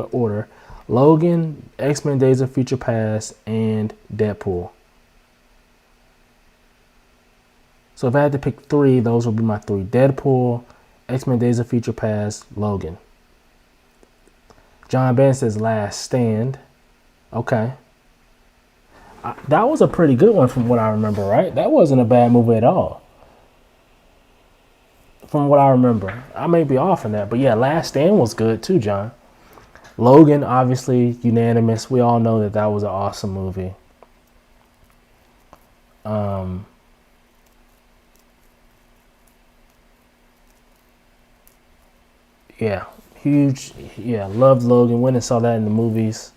order. Logan, X-Men Days of Future Past, and Deadpool. So if I had to pick 3, those would be my 3: Deadpool, X-Men Days of Future Past, Logan. John Ben says Last Stand. Okay. That was a pretty good one from what I remember, right? That wasn't a bad movie at all. From what I remember. I may be off on that, but yeah, Last Stand was good too, John. Logan, obviously, unanimous. We all know that was an awesome movie. Yeah, huge. Yeah, loved Logan. Went and saw that in the movies.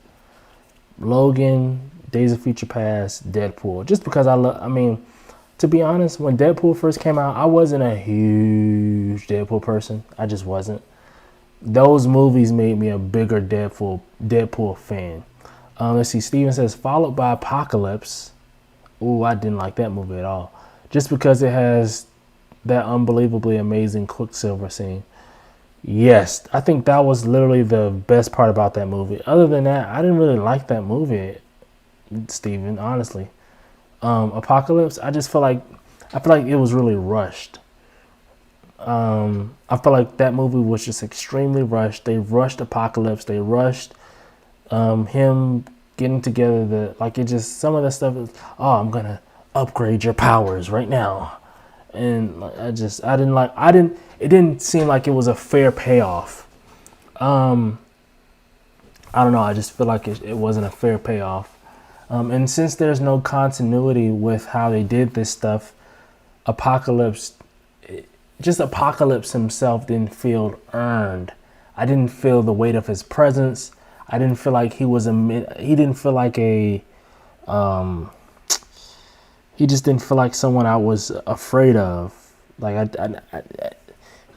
Logan, Days of Future Past, Deadpool. Just because I mean, to be honest, when Deadpool first came out, I wasn't a huge Deadpool person. I just wasn't. Those movies made me a bigger Deadpool fan. Let's see. Steven says, followed by Apocalypse. Ooh, I didn't like that movie at all. Just because it has that unbelievably amazing Quicksilver scene. Yes, I think that was literally the best part about that movie. Other than that, I didn't really like that movie, Steven, honestly. Apocalypse, I feel like it was really rushed. I feel like that movie was just extremely rushed. They rushed Apocalypse. They rushed him getting together. Some of the stuff is, oh, I'm gonna upgrade your powers right now, and it didn't seem like it was a fair payoff. I don't know. I just feel like it wasn't a fair payoff. And since there's no continuity with how they did this stuff, Apocalypse himself didn't feel earned. I didn't feel the weight of his presence. I didn't feel like he didn't feel like he just didn't feel like someone I was afraid of. Like I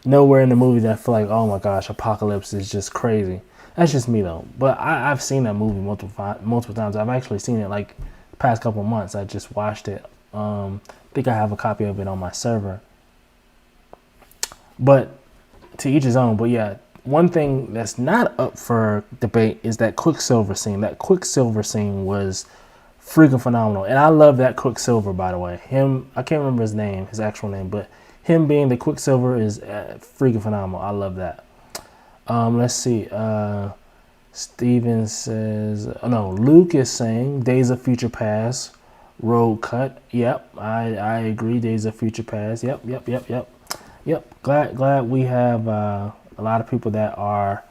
nowhere in the movie that I feel like, oh my gosh, Apocalypse is just crazy. That's just me though. But I've seen that movie multiple times. I've actually seen it like the past couple of months. I just watched it. I think I have a copy of it on my server. But to each his own. But yeah, one thing that's not up for debate is that Quicksilver scene. That Quicksilver scene was freaking phenomenal. And I love that Quicksilver, by the way. I can't remember his actual name, but him being the Quicksilver is freaking phenomenal. I love that. Let's see. Steven says, oh, no, Luke is saying Days of Future Past, Road Cut. Yep, I agree. Days of Future Past. Yep. Glad we have a lot of people that are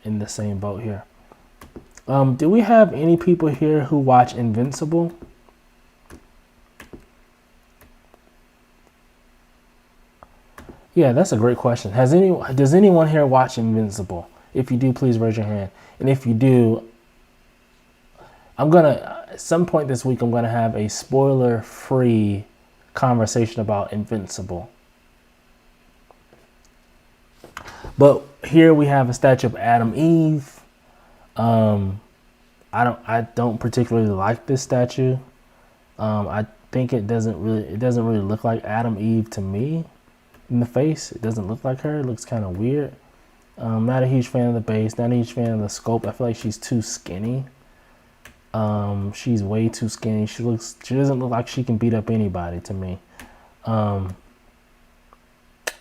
in the same boat here. Do we have any people here who watch Invincible? Yeah, that's a great question. Does anyone here watch Invincible? If you do, please raise your hand. And if you do, at some point this week, I'm gonna have a spoiler-free conversation about Invincible. But here we have a statue of Adam Eve. I don't particularly like this statue. I think it doesn't really look like Adam Eve to me in the face. It doesn't look like her. It looks kind of weird. Not a huge fan of the base. Not a huge fan of the sculpt. I feel like she's too skinny. She's way too skinny. She doesn't look like she can beat up anybody to me.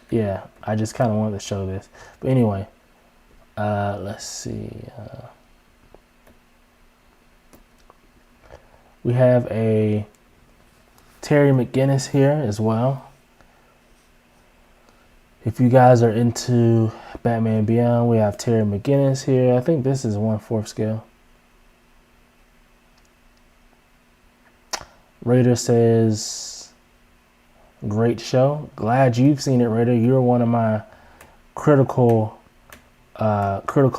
Yeah, I just kind of wanted to show this. But anyway, let's see. We have a Terry McGinnis here as well. If you guys are into Batman Beyond, we have Terry McGinnis here. I think this is 1/4 scale. Raider says, great show. Glad you've seen it, Raider. You're one of my critical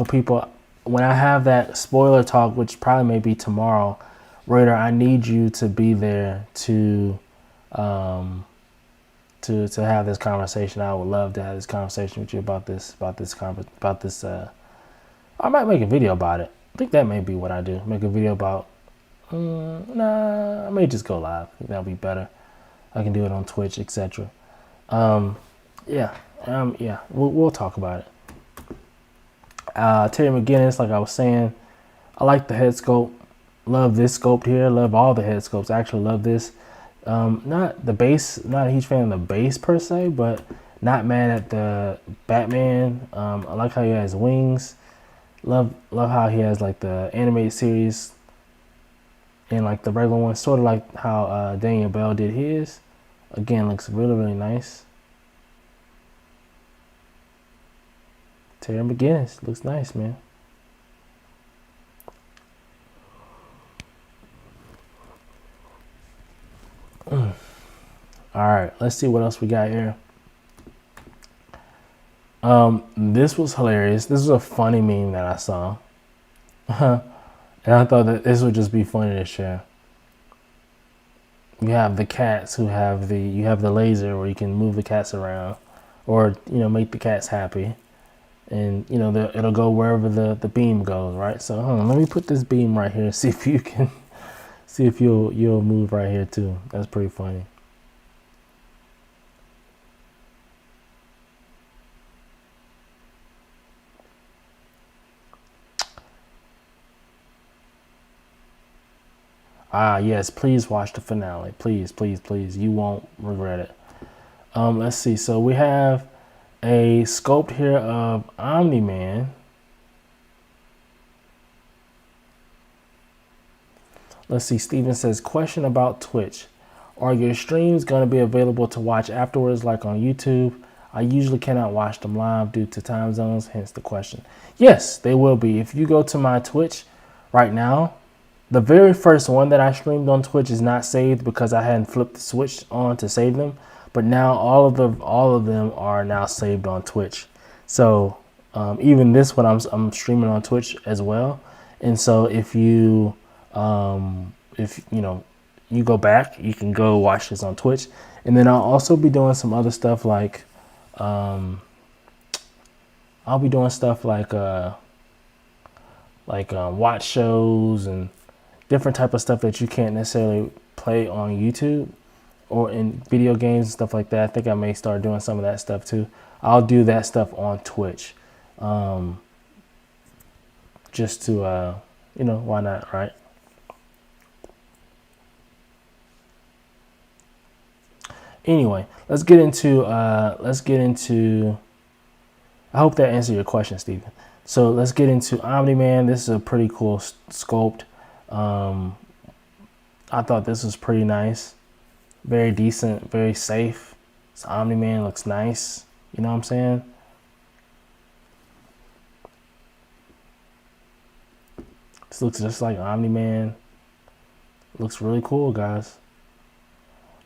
people. When I have that spoiler talk, which probably may be tomorrow, Raider, I need you to be there to have this conversation. I would love to have this conversation with you about this. I might make a video about it. I think that may be what I do. Make a video about. I may just go live. I think that'll be better. I can do it on Twitch, etc. Yeah. We'll talk about it. Terry McGinnis, like I was saying, I like the head sculpt. Love this sculpt here. Love all the head sculpts. I actually love this. Not the base. Not a huge fan of the base per se, but not mad at the Batman. I like how he has wings. Love how he has like the animated series and like the regular one, sort of like how Daniel Bell did his. Again, looks really nice. Terry McGinnis looks nice, man. All right, let's see what else we got here. This was hilarious. This was a funny meme that I saw. And I thought that this would just be funny to share. You have the cats who have you have the laser where you can move the cats around or, make the cats happy. And, it'll go wherever the beam goes, right? So hold on, let me put this beam right here. See if you can, see if you'll move right here too. That's pretty funny. Yes, please watch the finale. Please. You won't regret it. Let's see. So we have a sculpt here of Omni-Man. Let's see. Steven says, question about Twitch. Are your streams going to be available to watch afterwards like on YouTube? I usually cannot watch them live due to time zones, hence the question. Yes, they will be. If you go to my Twitch right now, the very first one that I streamed on Twitch is not saved because I hadn't flipped the switch on to save them. But now all of them are now saved on Twitch. So even this one I'm streaming on Twitch as well. And so if you you go back, you can go watch this on Twitch. And then I'll also be doing some other stuff like watch shows and different type of stuff that you can't necessarily play on YouTube or in video games and stuff like that. I think I may start doing some of that stuff too. I'll do that stuff on Twitch. Just to, why not, right? Anyway, let's get into I hope that answered your question, Stephen. So let's get into Omni-Man. This is a pretty cool sculpt. I thought this was pretty nice. Very decent, very safe. This Omni-Man looks nice. You know what I'm saying? This looks just like Omni-Man. Looks really cool, guys.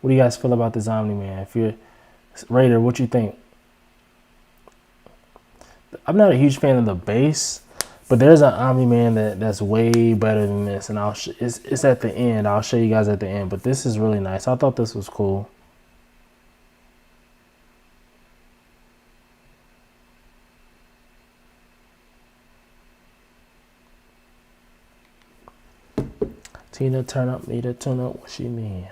What do you guys feel about this Omni-Man? If you're Raider, what you think? I'm not a huge fan of the base, but there's an Omni-Man that's way better than this, and it's at the end. I'll show you guys at the end, but this is really nice. I thought this was cool. Tina turn up, need to turn up. What she mean?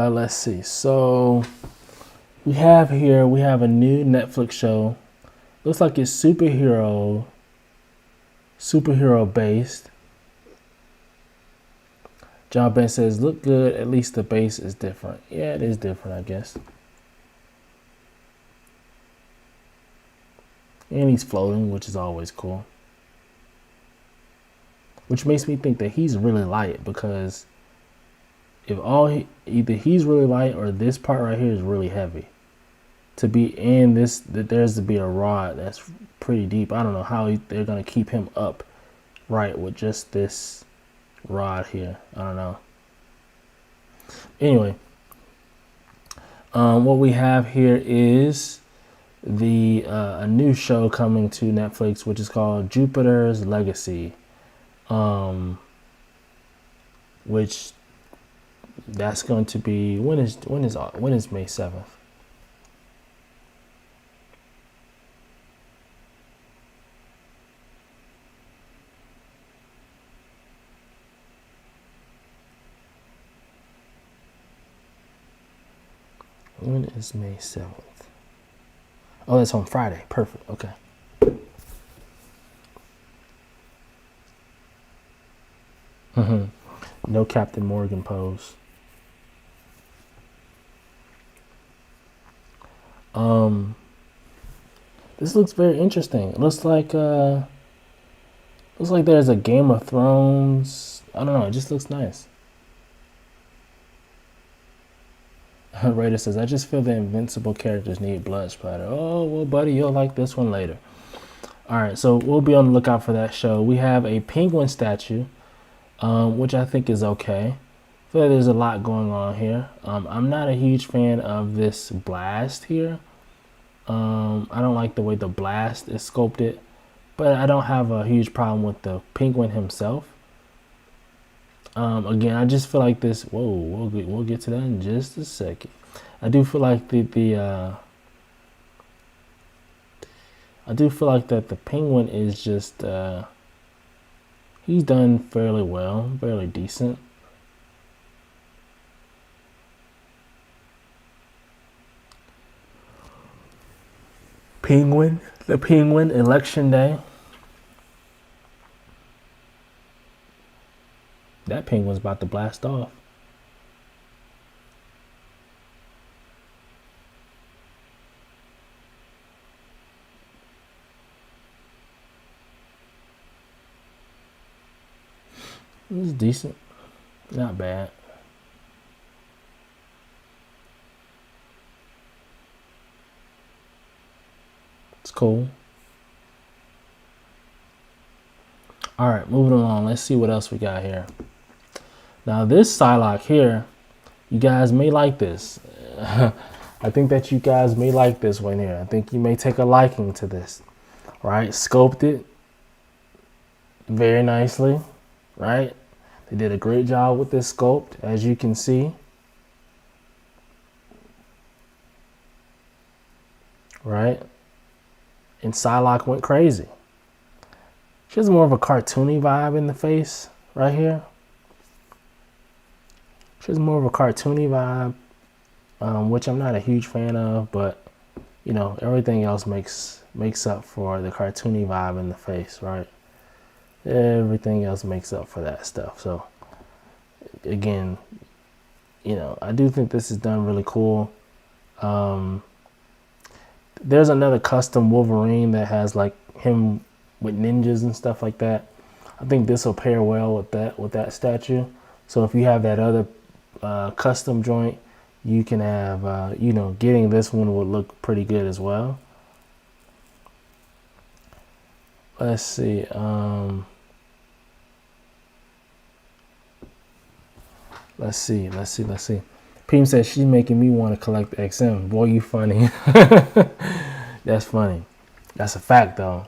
Let's see. So we have a new Netflix show. Looks like it's superhero based. John Ben says, look good, at least the base is different. Yeah, it is different, I guess. And he's floating, which is always cool. Which makes me think that he's really light, because if either he's really light or this part right here is really heavy. To be in this, there's to be a rod that's pretty deep. I don't know how they're going to keep him up right with just this rod here. I don't know. Anyway, what we have here is a new show coming to Netflix, which is called Jupiter's Legacy, which that's going to be when is May 7th? When is May 7th? Oh, that's on Friday. Perfect. Okay. No Captain Morgan pose. This looks very interesting. It looks like there's a Game of Thrones. I don't know. It just looks nice. Raider says, I just feel the invincible characters need blood splatter. Oh, well, buddy, you'll like this one later. All right, so we'll be on the lookout for that show. We have a penguin statue, which I think is okay. I feel like there's a lot going on here. I'm not a huge fan of this blast here. I don't like the way the blast is sculpted, but I don't have a huge problem with the penguin himself. Again, I just feel like this. Whoa, we'll get to that in just a second. I do feel like the penguin is just he's done fairly well, fairly decent. The penguin, election day. That penguin's about to blast off. This is decent. Not bad. It's cool. All right, moving along. Let's see what else we got here. Now this Psylocke here, you guys may like this. I think that you guys may like this one here. I think you may take a liking to this. Right? Sculpted very nicely. Right? They did a great job with this sculpt, as you can see. Right? And Psylocke went crazy. She has more of a cartoony vibe in the face right here. She has more of a cartoony vibe, which I'm not a huge fan of, but you know, everything else makes makes up for the cartoony vibe in the face, right? Everything else makes up for that stuff. So again, I do think this is done really cool. There's another custom Wolverine that has like him with ninjas and stuff like that. I think this will pair well with that statue. So if you have that other custom joint, you can have getting this one would look pretty good as well. Let's see. Let's see. Peem says she's making me want to collect XM. Boy, you funny. That's funny. That's a fact, though.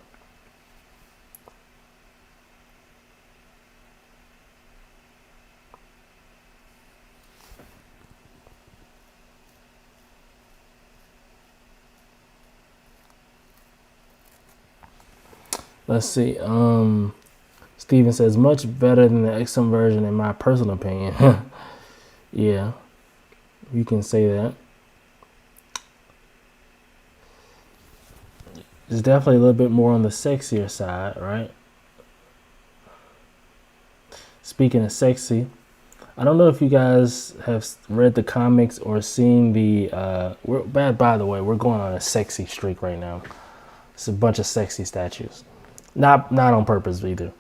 Let's see. Steven says much better than the XM version in my personal opinion. Yeah, you can say that. It's definitely a little bit more on the sexier side, right? Speaking of sexy, I don't know if you guys have read the comics or seen the. By the way, we're going on a sexy streak right now. It's a bunch of sexy statues, not on purpose either.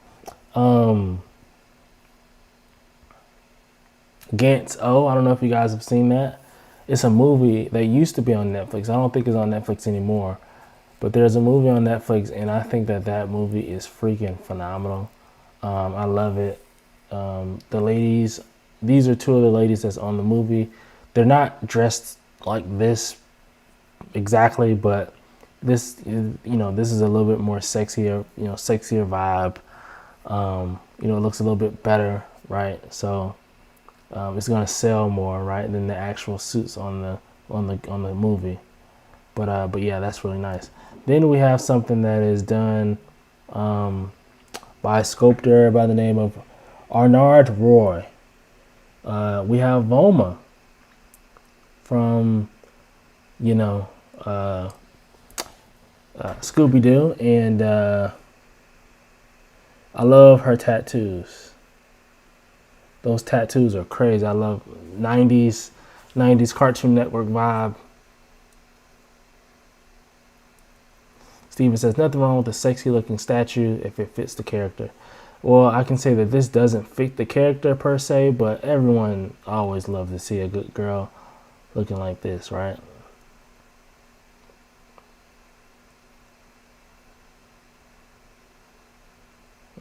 Gantz O, I don't know if you guys have seen that. It's a movie that used to be on Netflix. I don't think it's on Netflix anymore, but there's a movie on Netflix, and I think that movie is freaking phenomenal. I love it. The ladies, these are two of the ladies that's on the movie. They're not dressed like this exactly, but this is a little bit more sexier, sexier vibe. It looks a little bit better, right? So it's gonna sell more, right, than the actual suits on the movie. But yeah, that's really nice. Then we have something that is done by a sculptor by the name of Arnard Roy. We have Voma from Scooby-Doo, and I love her tattoos. Those tattoos are crazy. I love 90s Cartoon Network vibe. Steven says, nothing wrong with a sexy looking statue if it fits the character. Well, I can say that this doesn't fit the character per se, but everyone always loves to see a good girl looking like this, right?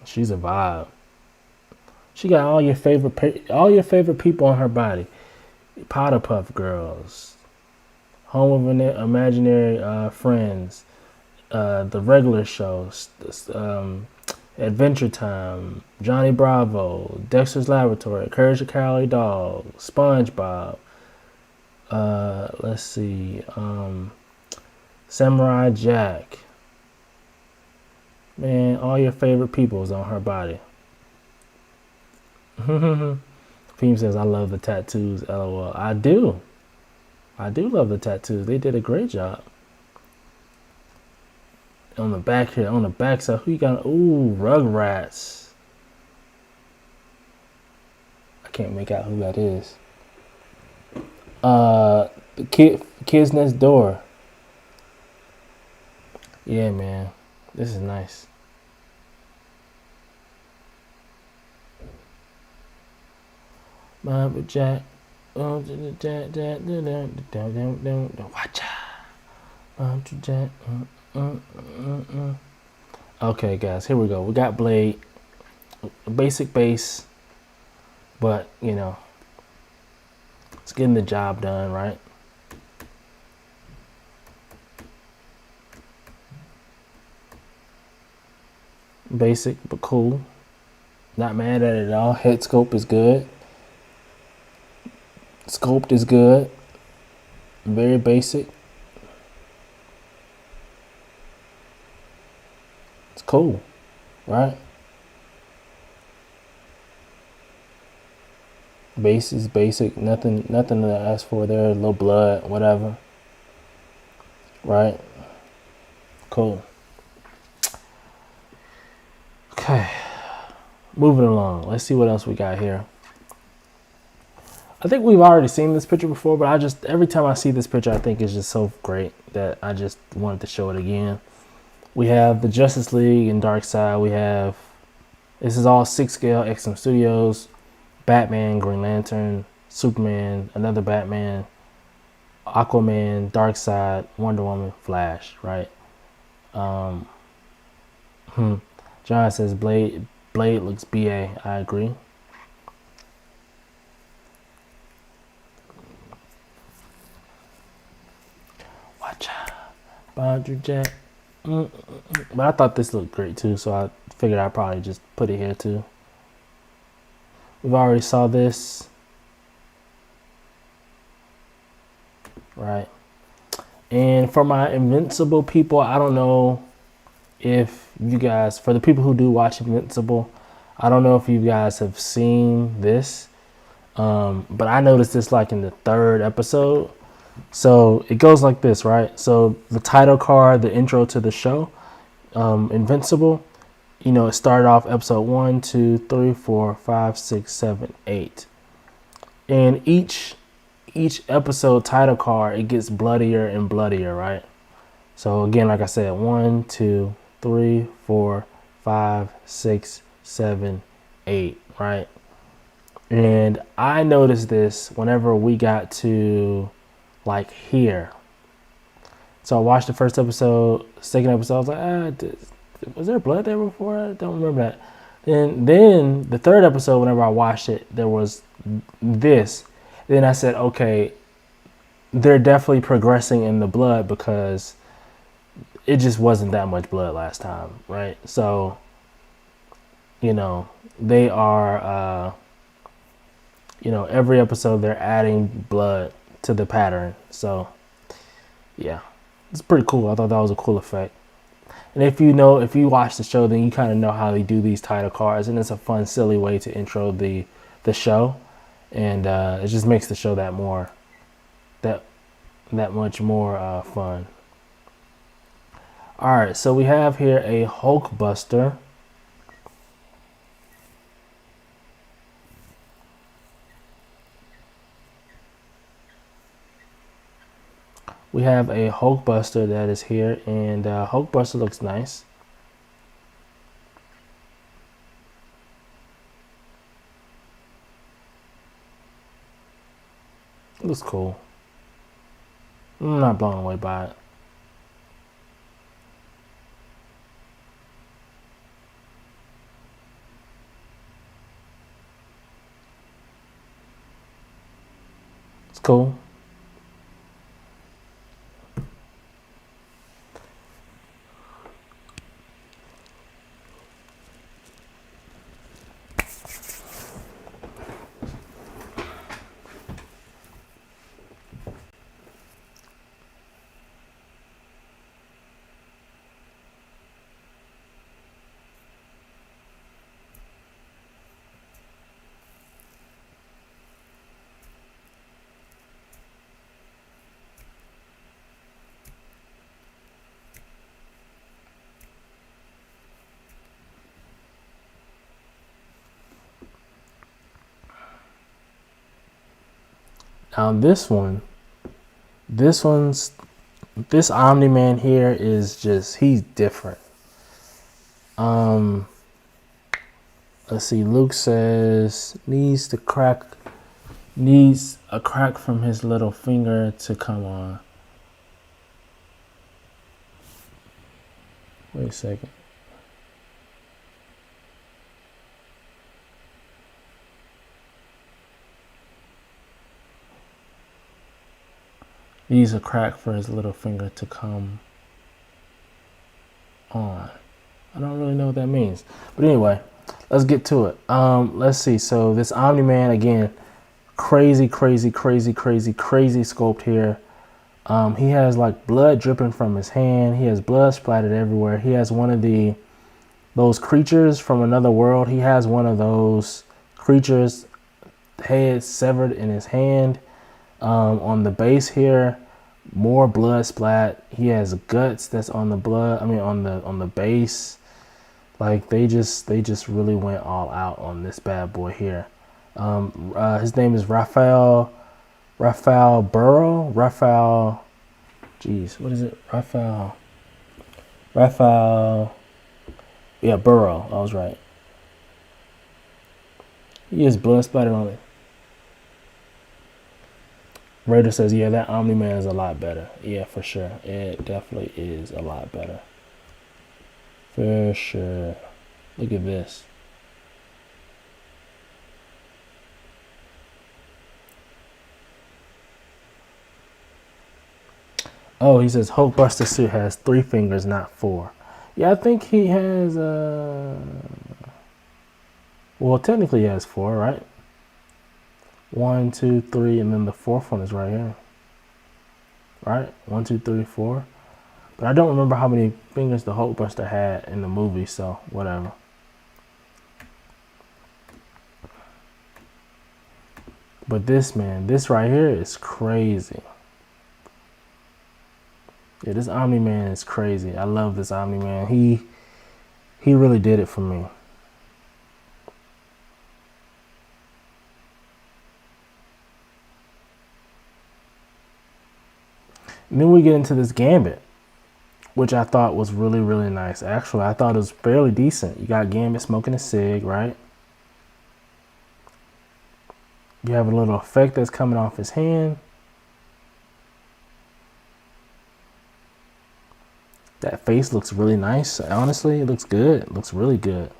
She's a vibe. She got all your favorite people on her body. Powderpuff Girls, Home of Imaginary Friends, the regular shows, Adventure Time, Johnny Bravo, Dexter's Laboratory, Courage the Cowardly Dog, SpongeBob. Let's see, Samurai Jack. Man, all your favorite people is on her body. Theme says, I love the tattoos, LOL. I do love the tattoos. They did a great job. On the back here, on the back side, who you got? Ooh, Rugrats. I can't make out who that is. The kids next door. Yeah, man. This is nice. Mama Jack. Watch out. Okay, guys, here we go. We got Blade, a basic base, but it's getting the job done, right? Basic but cool. Not mad at it at all. Head sculpt is good. Sculpt is good. Very basic. It's cool, right? Base is basic. Nothing to ask for there. A little blood, whatever. Right? Cool. Okay. Moving along. Let's see what else we got here. I think we've already seen this picture before, but every time I see this picture, I think it's just so great that I just wanted to show it again. We have the Justice League and Darkseid. We have, this is all 6 scale XM Studios, Batman, Green Lantern, Superman, another Batman, Aquaman, Darkseid, Wonder Woman, Flash, right? John says Blade looks BA. I agree. Watch out, Boundary Jack. But I thought this looked great too, so I figured I'd probably just put it here too. We've already saw this, right? And for my Invincible people, I don't know if you guys, for the people who do watch Invincible, I don't know if you guys have seen this, but I noticed this like in the 3rd episode. So it goes like this, right? So the title card, the intro to the show, Invincible, you know, it started off episode 1, 2, 3, 4, 5, 6, 7, 8. And each episode title card, it gets bloodier and bloodier, right? So again, like I said, 1, 2, 3, 4, 5, 6, 7, 8, right? And I noticed this whenever we got to like here. So I watched the first episode, second episode, I was like, was there blood there before? I don't remember that. And then the 3rd episode, whenever I watched it, there was this. Then I said, okay, they're definitely progressing in the blood because it just wasn't that much blood last time, right? So, you know, they are, you know, every episode they're adding blood to the pattern. So, yeah, it's pretty cool. I thought that was a cool effect. And if you watch the show, then you kind of know how they do these title cards, and it's a fun, silly way to intro the show, and it just makes the show that much more fun. All right, so we have here a Hulkbuster. We have a Hulkbuster that is here, and Hulkbuster looks nice. It looks cool. I'm not blown away by it. It's cool. Now this Omni-Man here is just, he's different. Let's see, Luke says needs a crack from his little finger to come on. Wait a second. Needs a crack for his little finger to come on. I don't really know what that means. But anyway, let's get to it. Let's see. So this Omni-Man, again, crazy sculpt here. He has like blood dripping from his hand. He has blood splattered everywhere. He has one of those creatures from another world. He has one of those creatures' head severed in his hand. On the base here, More blood splat. He has guts that's on the blood. I mean, on the base. Like they just really went all out on this bad boy here. His name is Raphael Burrow. Jeez, what is it? Raphael. Yeah, Burrow. I was right. He has blood splatter on it. Raider says, yeah, that Omni-Man is a lot better. Yeah, for sure. It definitely is a lot better. For sure. Look at this. Oh, he says Hulkbuster suit has 3 fingers, not 4. Yeah, I think he has, well, technically he has 4, right? 1, 2, 3, and then the 4th one is right here. Right? 1, 2, 3, 4. But I don't remember how many fingers the Hulkbuster had in the movie, so whatever. But this, man, this right here is crazy. Yeah, this Omni-Man is crazy. I love this Omni-Man. He really did it for me. And then we get into this Gambit, which I thought was really, really nice. Actually, I thought it was fairly decent. You got Gambit smoking a cig, right? You have a little effect that's coming off his hand. That face looks really nice. Honestly, it looks good. It looks really good.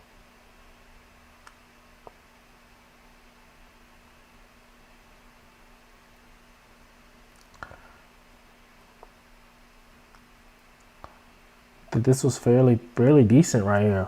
This was fairly decent right here.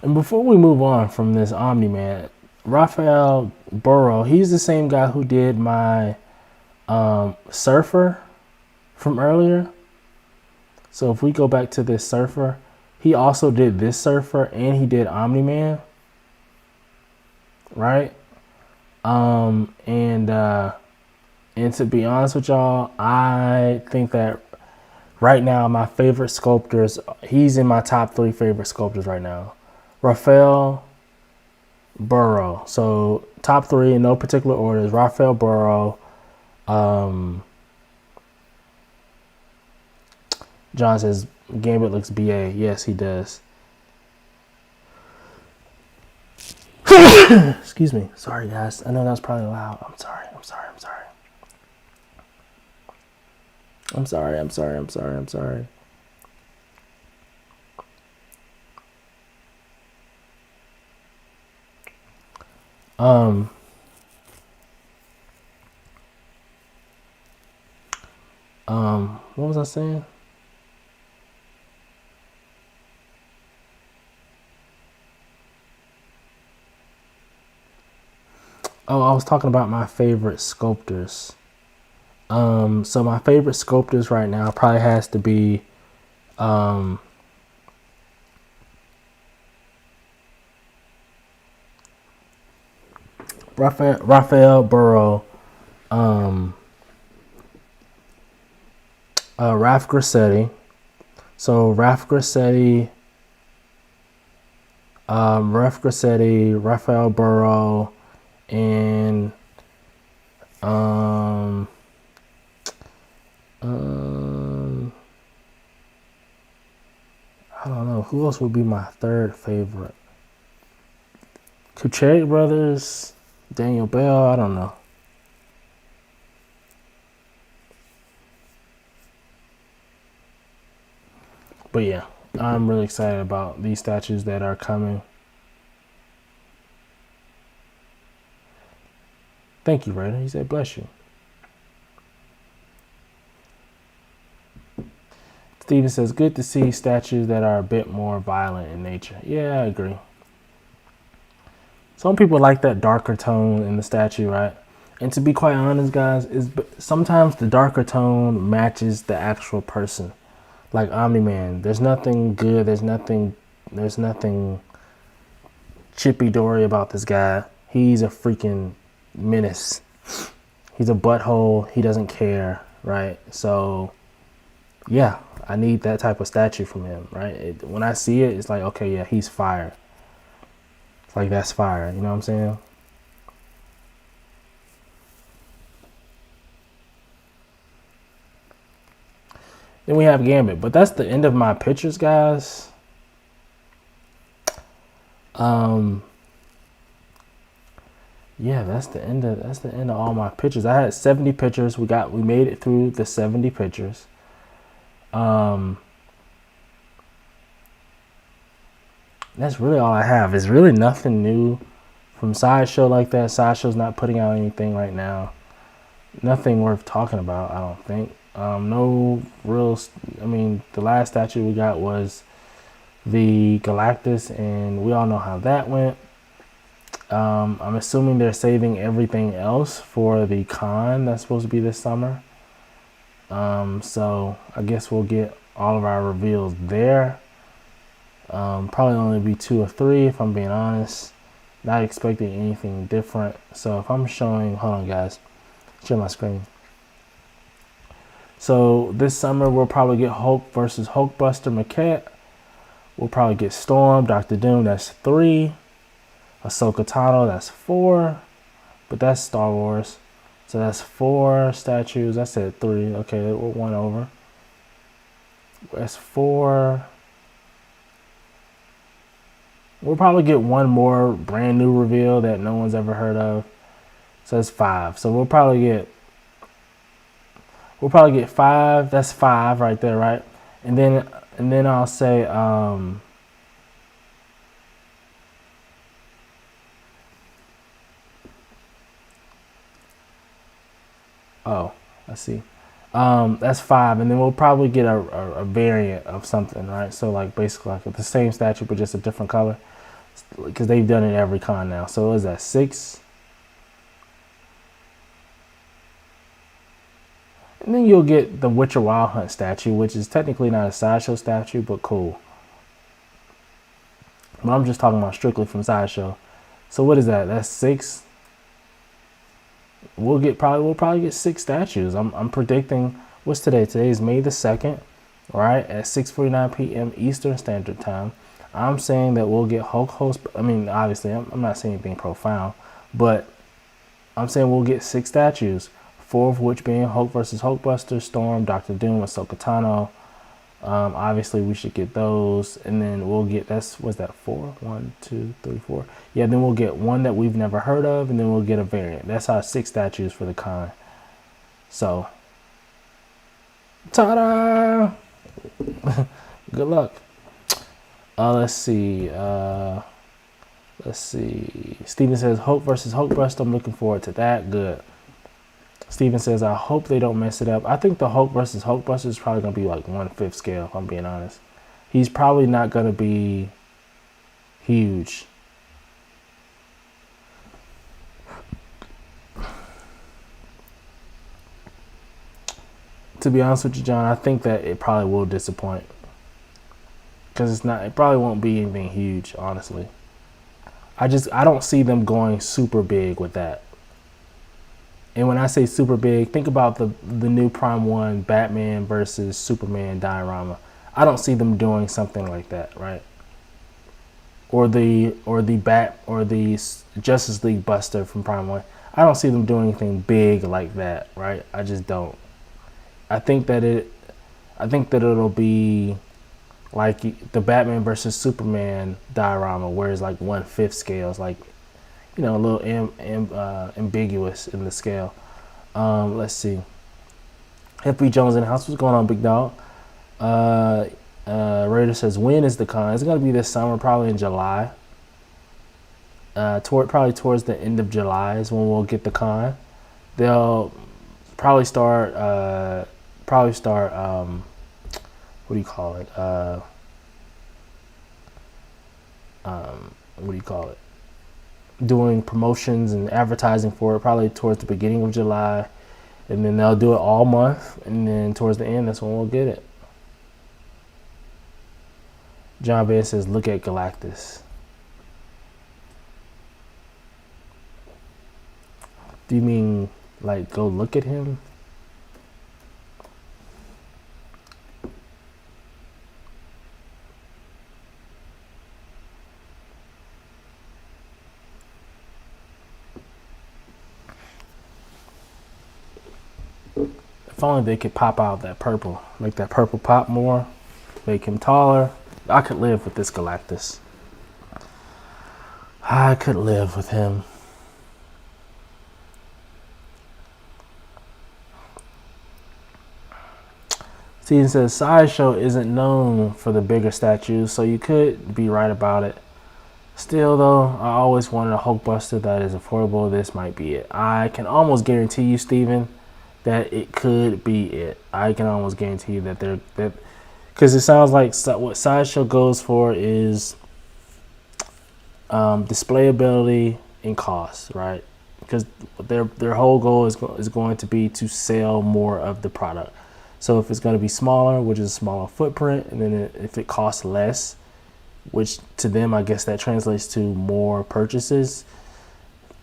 And before we move on from this Omni-Man, Raphael Burrow, he's the same guy who did my Surfer from earlier. So if we go back to this Surfer, he also did this Surfer and he did Omni-Man. Right? And to be honest with y'all, I think that right now my favorite sculptors, he's in my top 3 favorite sculptors right now. Raphael Burrow. So top 3 in no particular order is Raphael Burrow. John says Gambit looks BA. Yes, he does. Excuse me. Sorry, guys. I know that was probably loud. I'm sorry. What was I saying? Oh, I was talking about my favorite sculptors. So my favorite sculptors right now probably has to be Raphael Burrow, Raf Grassetti. So Raf Grassetti, Raphael Burrow, and I don't know who else would be my 3rd favorite. Kuchek Brothers, Daniel Bell, I don't know. But yeah, I'm really excited about these statues that are coming. Thank you, Raider. He said, bless you. Steven says, good to see statues that are a bit more violent in nature. Yeah, I agree. Some people like that darker tone in the statue, right? And to be quite honest, guys, is sometimes the darker tone matches the actual person. Like Omni-Man, there's nothing good. There's nothing chippy dory about this guy. He's a freaking menace. He's a butthole. He doesn't care, right? So, yeah, I need that type of statue from him, right? When I see it, it's like, okay, yeah, he's fire. It's like, that's fire. You know what I'm saying? Then we have Gambit, but that's the end of my pictures, guys. Yeah, that's the end of all my pictures. I had 70 pictures. We made it through the 70 pictures. That's really all I have. It's really nothing new from Sideshow like that. Sideshow's not putting out anything right now. Nothing worth talking about, I don't think. No real. I mean, the last statue we got was the Galactus, and we all know how that went. I'm assuming they're saving everything else for the con that's supposed to be this summer. So I guess we'll get all of our reveals there. Probably only be 2 or 3 if I'm being honest. Not expecting anything different. So if I'm showing, hold on guys, share my screen. So this summer we'll probably get Hulk versus Hulkbuster Maquette. We'll probably get Storm, Doctor Doom, that's 3. Ahsoka Tano, that's 4. But that's Star Wars. So that's 4 statues. I said 3. Okay, we're 1 over. That's 4. We'll probably get 1 more brand new reveal that no one's ever heard of. So that's 5. So we'll probably get 5. That's 5 right there, right? And then I'll say oh, I see. That's 5, and then we'll probably get a variant of something, right? So like basically like the same statue but just a different color, because they've done it every con now. So is that 6? And then you'll get the Witcher Wild Hunt statue, which is technically not a Sideshow statue, but cool. But I'm just talking about strictly from Sideshow. So what is that? That's 6. We'll probably get 6 statues. I'm predicting. What's today? Today is May the 2nd, right? At 6:49 p.m. Eastern Standard Time. I'm saying that we'll get Hulk host. I mean, obviously, I'm not saying anything profound, but I'm saying we'll get 6 statues. 4 of which being Hulk versus Hulkbuster, Storm, Doctor Doom, Ahsoka Tano. Obviously, we should get those, and then we'll get what's that 4? 1, 2, 3, 4. Yeah, then we'll get 1 that we've never heard of, and then we'll get a variant. That's our 6 statues for the con. So, ta-da! Good luck. Let's see. Steven says Hulk versus Hulkbuster. I'm looking forward to that. Good. Steven says, I hope they don't mess it up. I think the Hulk versus Hulkbuster is probably going to be like 1/5 scale, if I'm being honest. He's probably not going to be huge. To be honest with you, John, I think that it probably will disappoint. Because it probably won't be anything huge, honestly. I don't see them going super big with that. And when I say super big, think about the new Prime 1 Batman versus Superman diorama. I don't see them doing something like that, right? Or the Justice League Buster from Prime 1. I don't see them doing anything big like that, right? I just don't. I think that it'll be like the Batman versus Superman diorama, where it's like 1/5 scale. It's like, a little ambiguous in the scale. Let's see. FB Jones in the house. What's going on, big dog? Raider says, when is the con? It's going to be this summer, probably in July. Probably towards the end of July is when we'll get the con. They'll probably start, what do you call it? What do you call it? doing promotions and advertising for it probably towards the beginning of July, and then they'll do it all month, and then towards the end, that's when we'll get it. John Ben says, look at Galactus. Do you mean like go look at him? If only they could pop out that purple, make that purple pop more, make him taller. I could live with this Galactus. I could live with him. Steven says, Sideshow isn't known for the bigger statues, so you could be right about it. Still, though, I always wanted a Hulkbuster that is affordable. This might be it. I can almost guarantee you, Steven, that it could be it. I can almost guarantee you that because it sounds like what Sideshow goes for is display ability and cost, right? Because their whole goal is going to be to sell more of the product. So if it's going to be smaller, which is a smaller footprint, and then if it costs less, which to them, I guess that translates to more purchases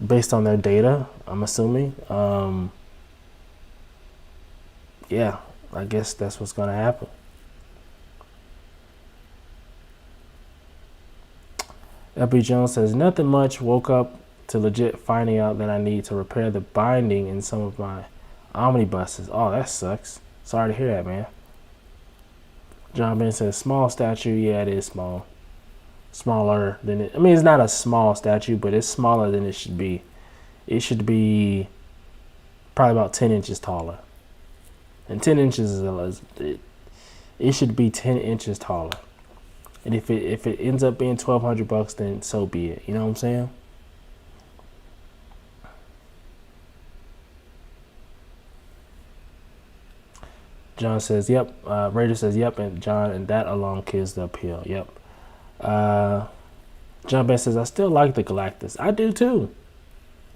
based on their data, I'm assuming. Yeah, I guess that's what's going to happen. LB Jones says, nothing much. Woke up to legit finding out that I need to repair the binding in some of my omnibuses. Oh, that sucks. Sorry to hear that, man. John Ben says, small statue. Yeah, it is small. Smaller than it. I mean, it's not a small statue, but it's smaller than it should be. It should be probably about 10 inches taller. And 10 inches is it should be 10 inches taller. And if it ends up being $1,200, then so be it. You know what I'm saying? John says, yep. Raider says, yep. And John, and that alone kills the appeal. Yep. John Ben says, I still like the Galactus. I do too.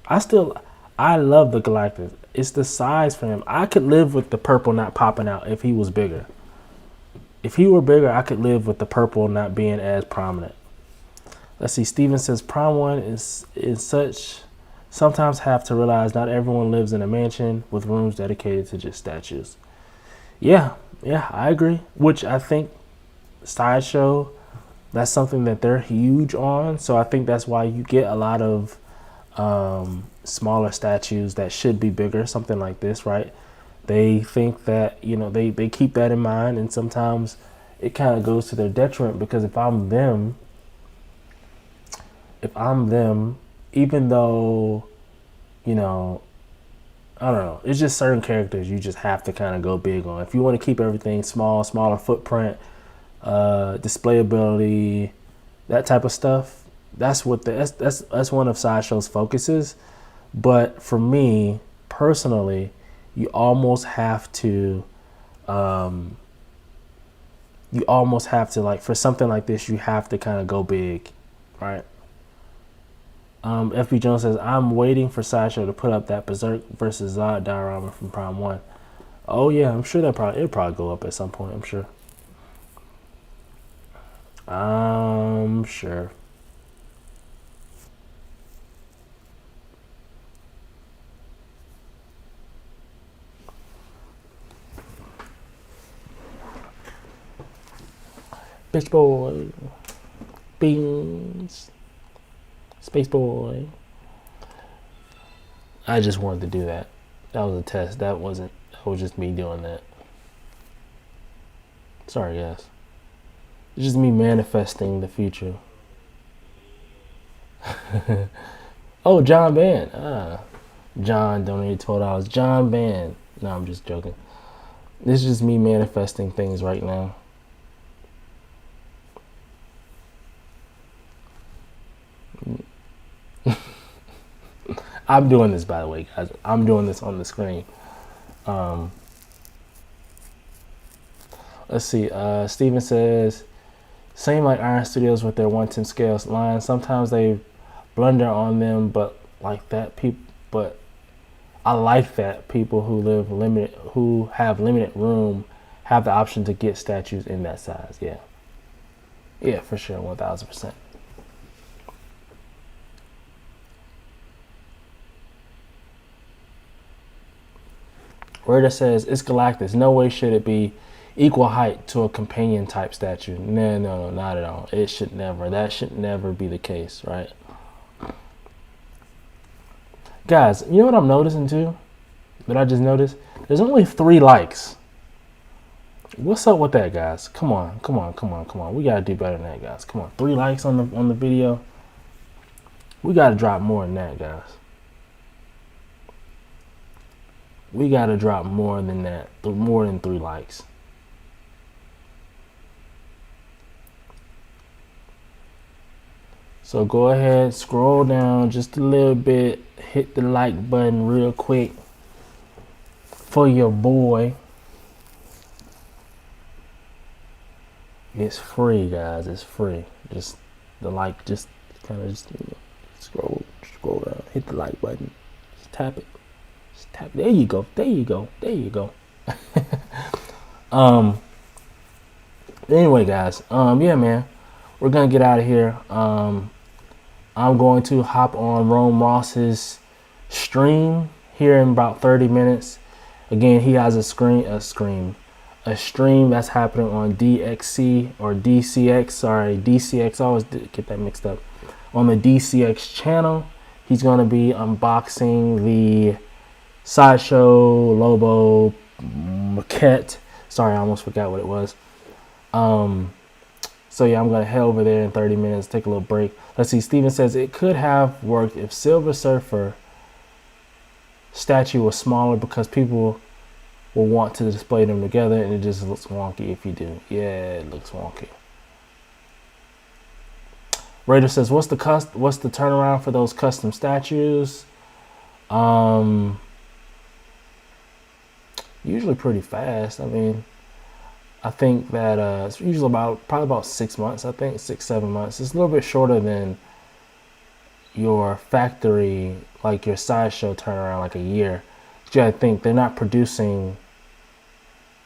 I love the Galactus. It's the size for him. I could live with the purple not popping out if he was bigger. If he were bigger, I could live with the purple not being as prominent. Let's see. Steven says, Prime 1 is such. Sometimes have to realize not everyone lives in a mansion with rooms dedicated to just statues. Yeah, I agree. Which I think Sideshow, that's something that they're huge on. So I think that's why you get a lot of smaller statues that should be bigger, something like this, right? They think that, they keep that in mind, and sometimes it kind of goes to their detriment, because if I'm them, even though, I don't know, it's just certain characters you just have to kind of go big on. If you want to keep everything small, smaller footprint, display ability, that type of stuff, that's one of Sideshow's focuses. But for me personally, you almost have to like, for something like this, you have to kind of go big, right? FB Jones says, I'm waiting for Sideshow to put up that Berserk versus Zod diorama from Prime 1. Oh yeah, I'm sure it'll probably go up at some point, I'm sure. Bitch boy. Beans. Space boy. I just wanted to do that. That was a test. That was just me doing that. Sorry, guys. It's just me manifesting the future. Oh, John Ben. John donated $12. John Ben. No, I'm just joking. This is just me manifesting things right now. I'm doing this, by the way, guys. I'm doing this on the screen. Let's see. Steven says, same like Iron Studios with their 1/10 scale line. Sometimes they blunder on them, but like that but I like that people who have limited room have the option to get statues in that size. Yeah, for sure, 1000%. Rita says, it's Galactus. No way should it be equal height to a companion type statue. No, not at all. That should never be the case, right? Guys, you know what I'm noticing too? That I just noticed? There's only 3 likes. What's up with that, guys? Come on. We gotta do better than that, guys. Come on, 3 likes on the video. We gotta drop more than that, guys. We gotta drop more than that, more than 3 likes. So go ahead, scroll down just a little bit, hit the like button real quick for your boy. It's free, guys. It's free. Just the like, just kind of scroll down, hit the like button, just tap it. There you go. Anyway, guys. Yeah, man. We're gonna get out of here. I'm going to hop on Rome Ross's stream here in about 30 minutes. Again, he has a stream that's happening on DXC or DCX. Sorry, DCX. I always get that mixed up. On the DCX channel, he's gonna be unboxing the Sideshow Lobo maquette. Sorry, I almost forgot what it was. So yeah, I'm gonna head over there in 30 minutes, take a little break. Let's see, Steven says it could have worked if Silver Surfer statue was smaller because people will want to display them together and it just looks wonky if you do. Yeah, it looks wonky. Raider says, what's the turnaround for those custom statues? Usually pretty fast. I mean, I think that it's usually probably about 6 months. I think 6-7 months. It's a little bit shorter than your factory, like your Sideshow turnaround, like a year. But you gotta think they're not producing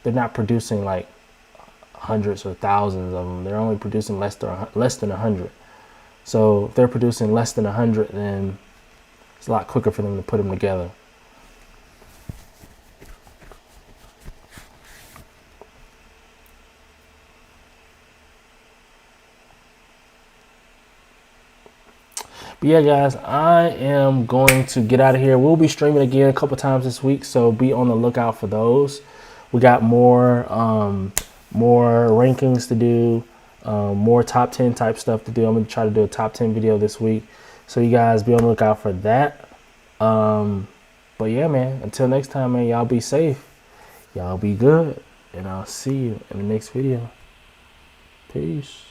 like hundreds or thousands of them. They're only producing less than 100. So if they're producing less than 100, then it's a lot quicker for them to put them together. But yeah, guys, I am going to get out of here. We'll be streaming again a couple times this week, so be on the lookout for those. We got more rankings to do, more top 10 type stuff to do. I'm going to try to do a top 10 video this week, so you guys be on the lookout for that. But yeah, man, until next time, man, y'all be safe. Y'all be good, and I'll see you in the next video. Peace.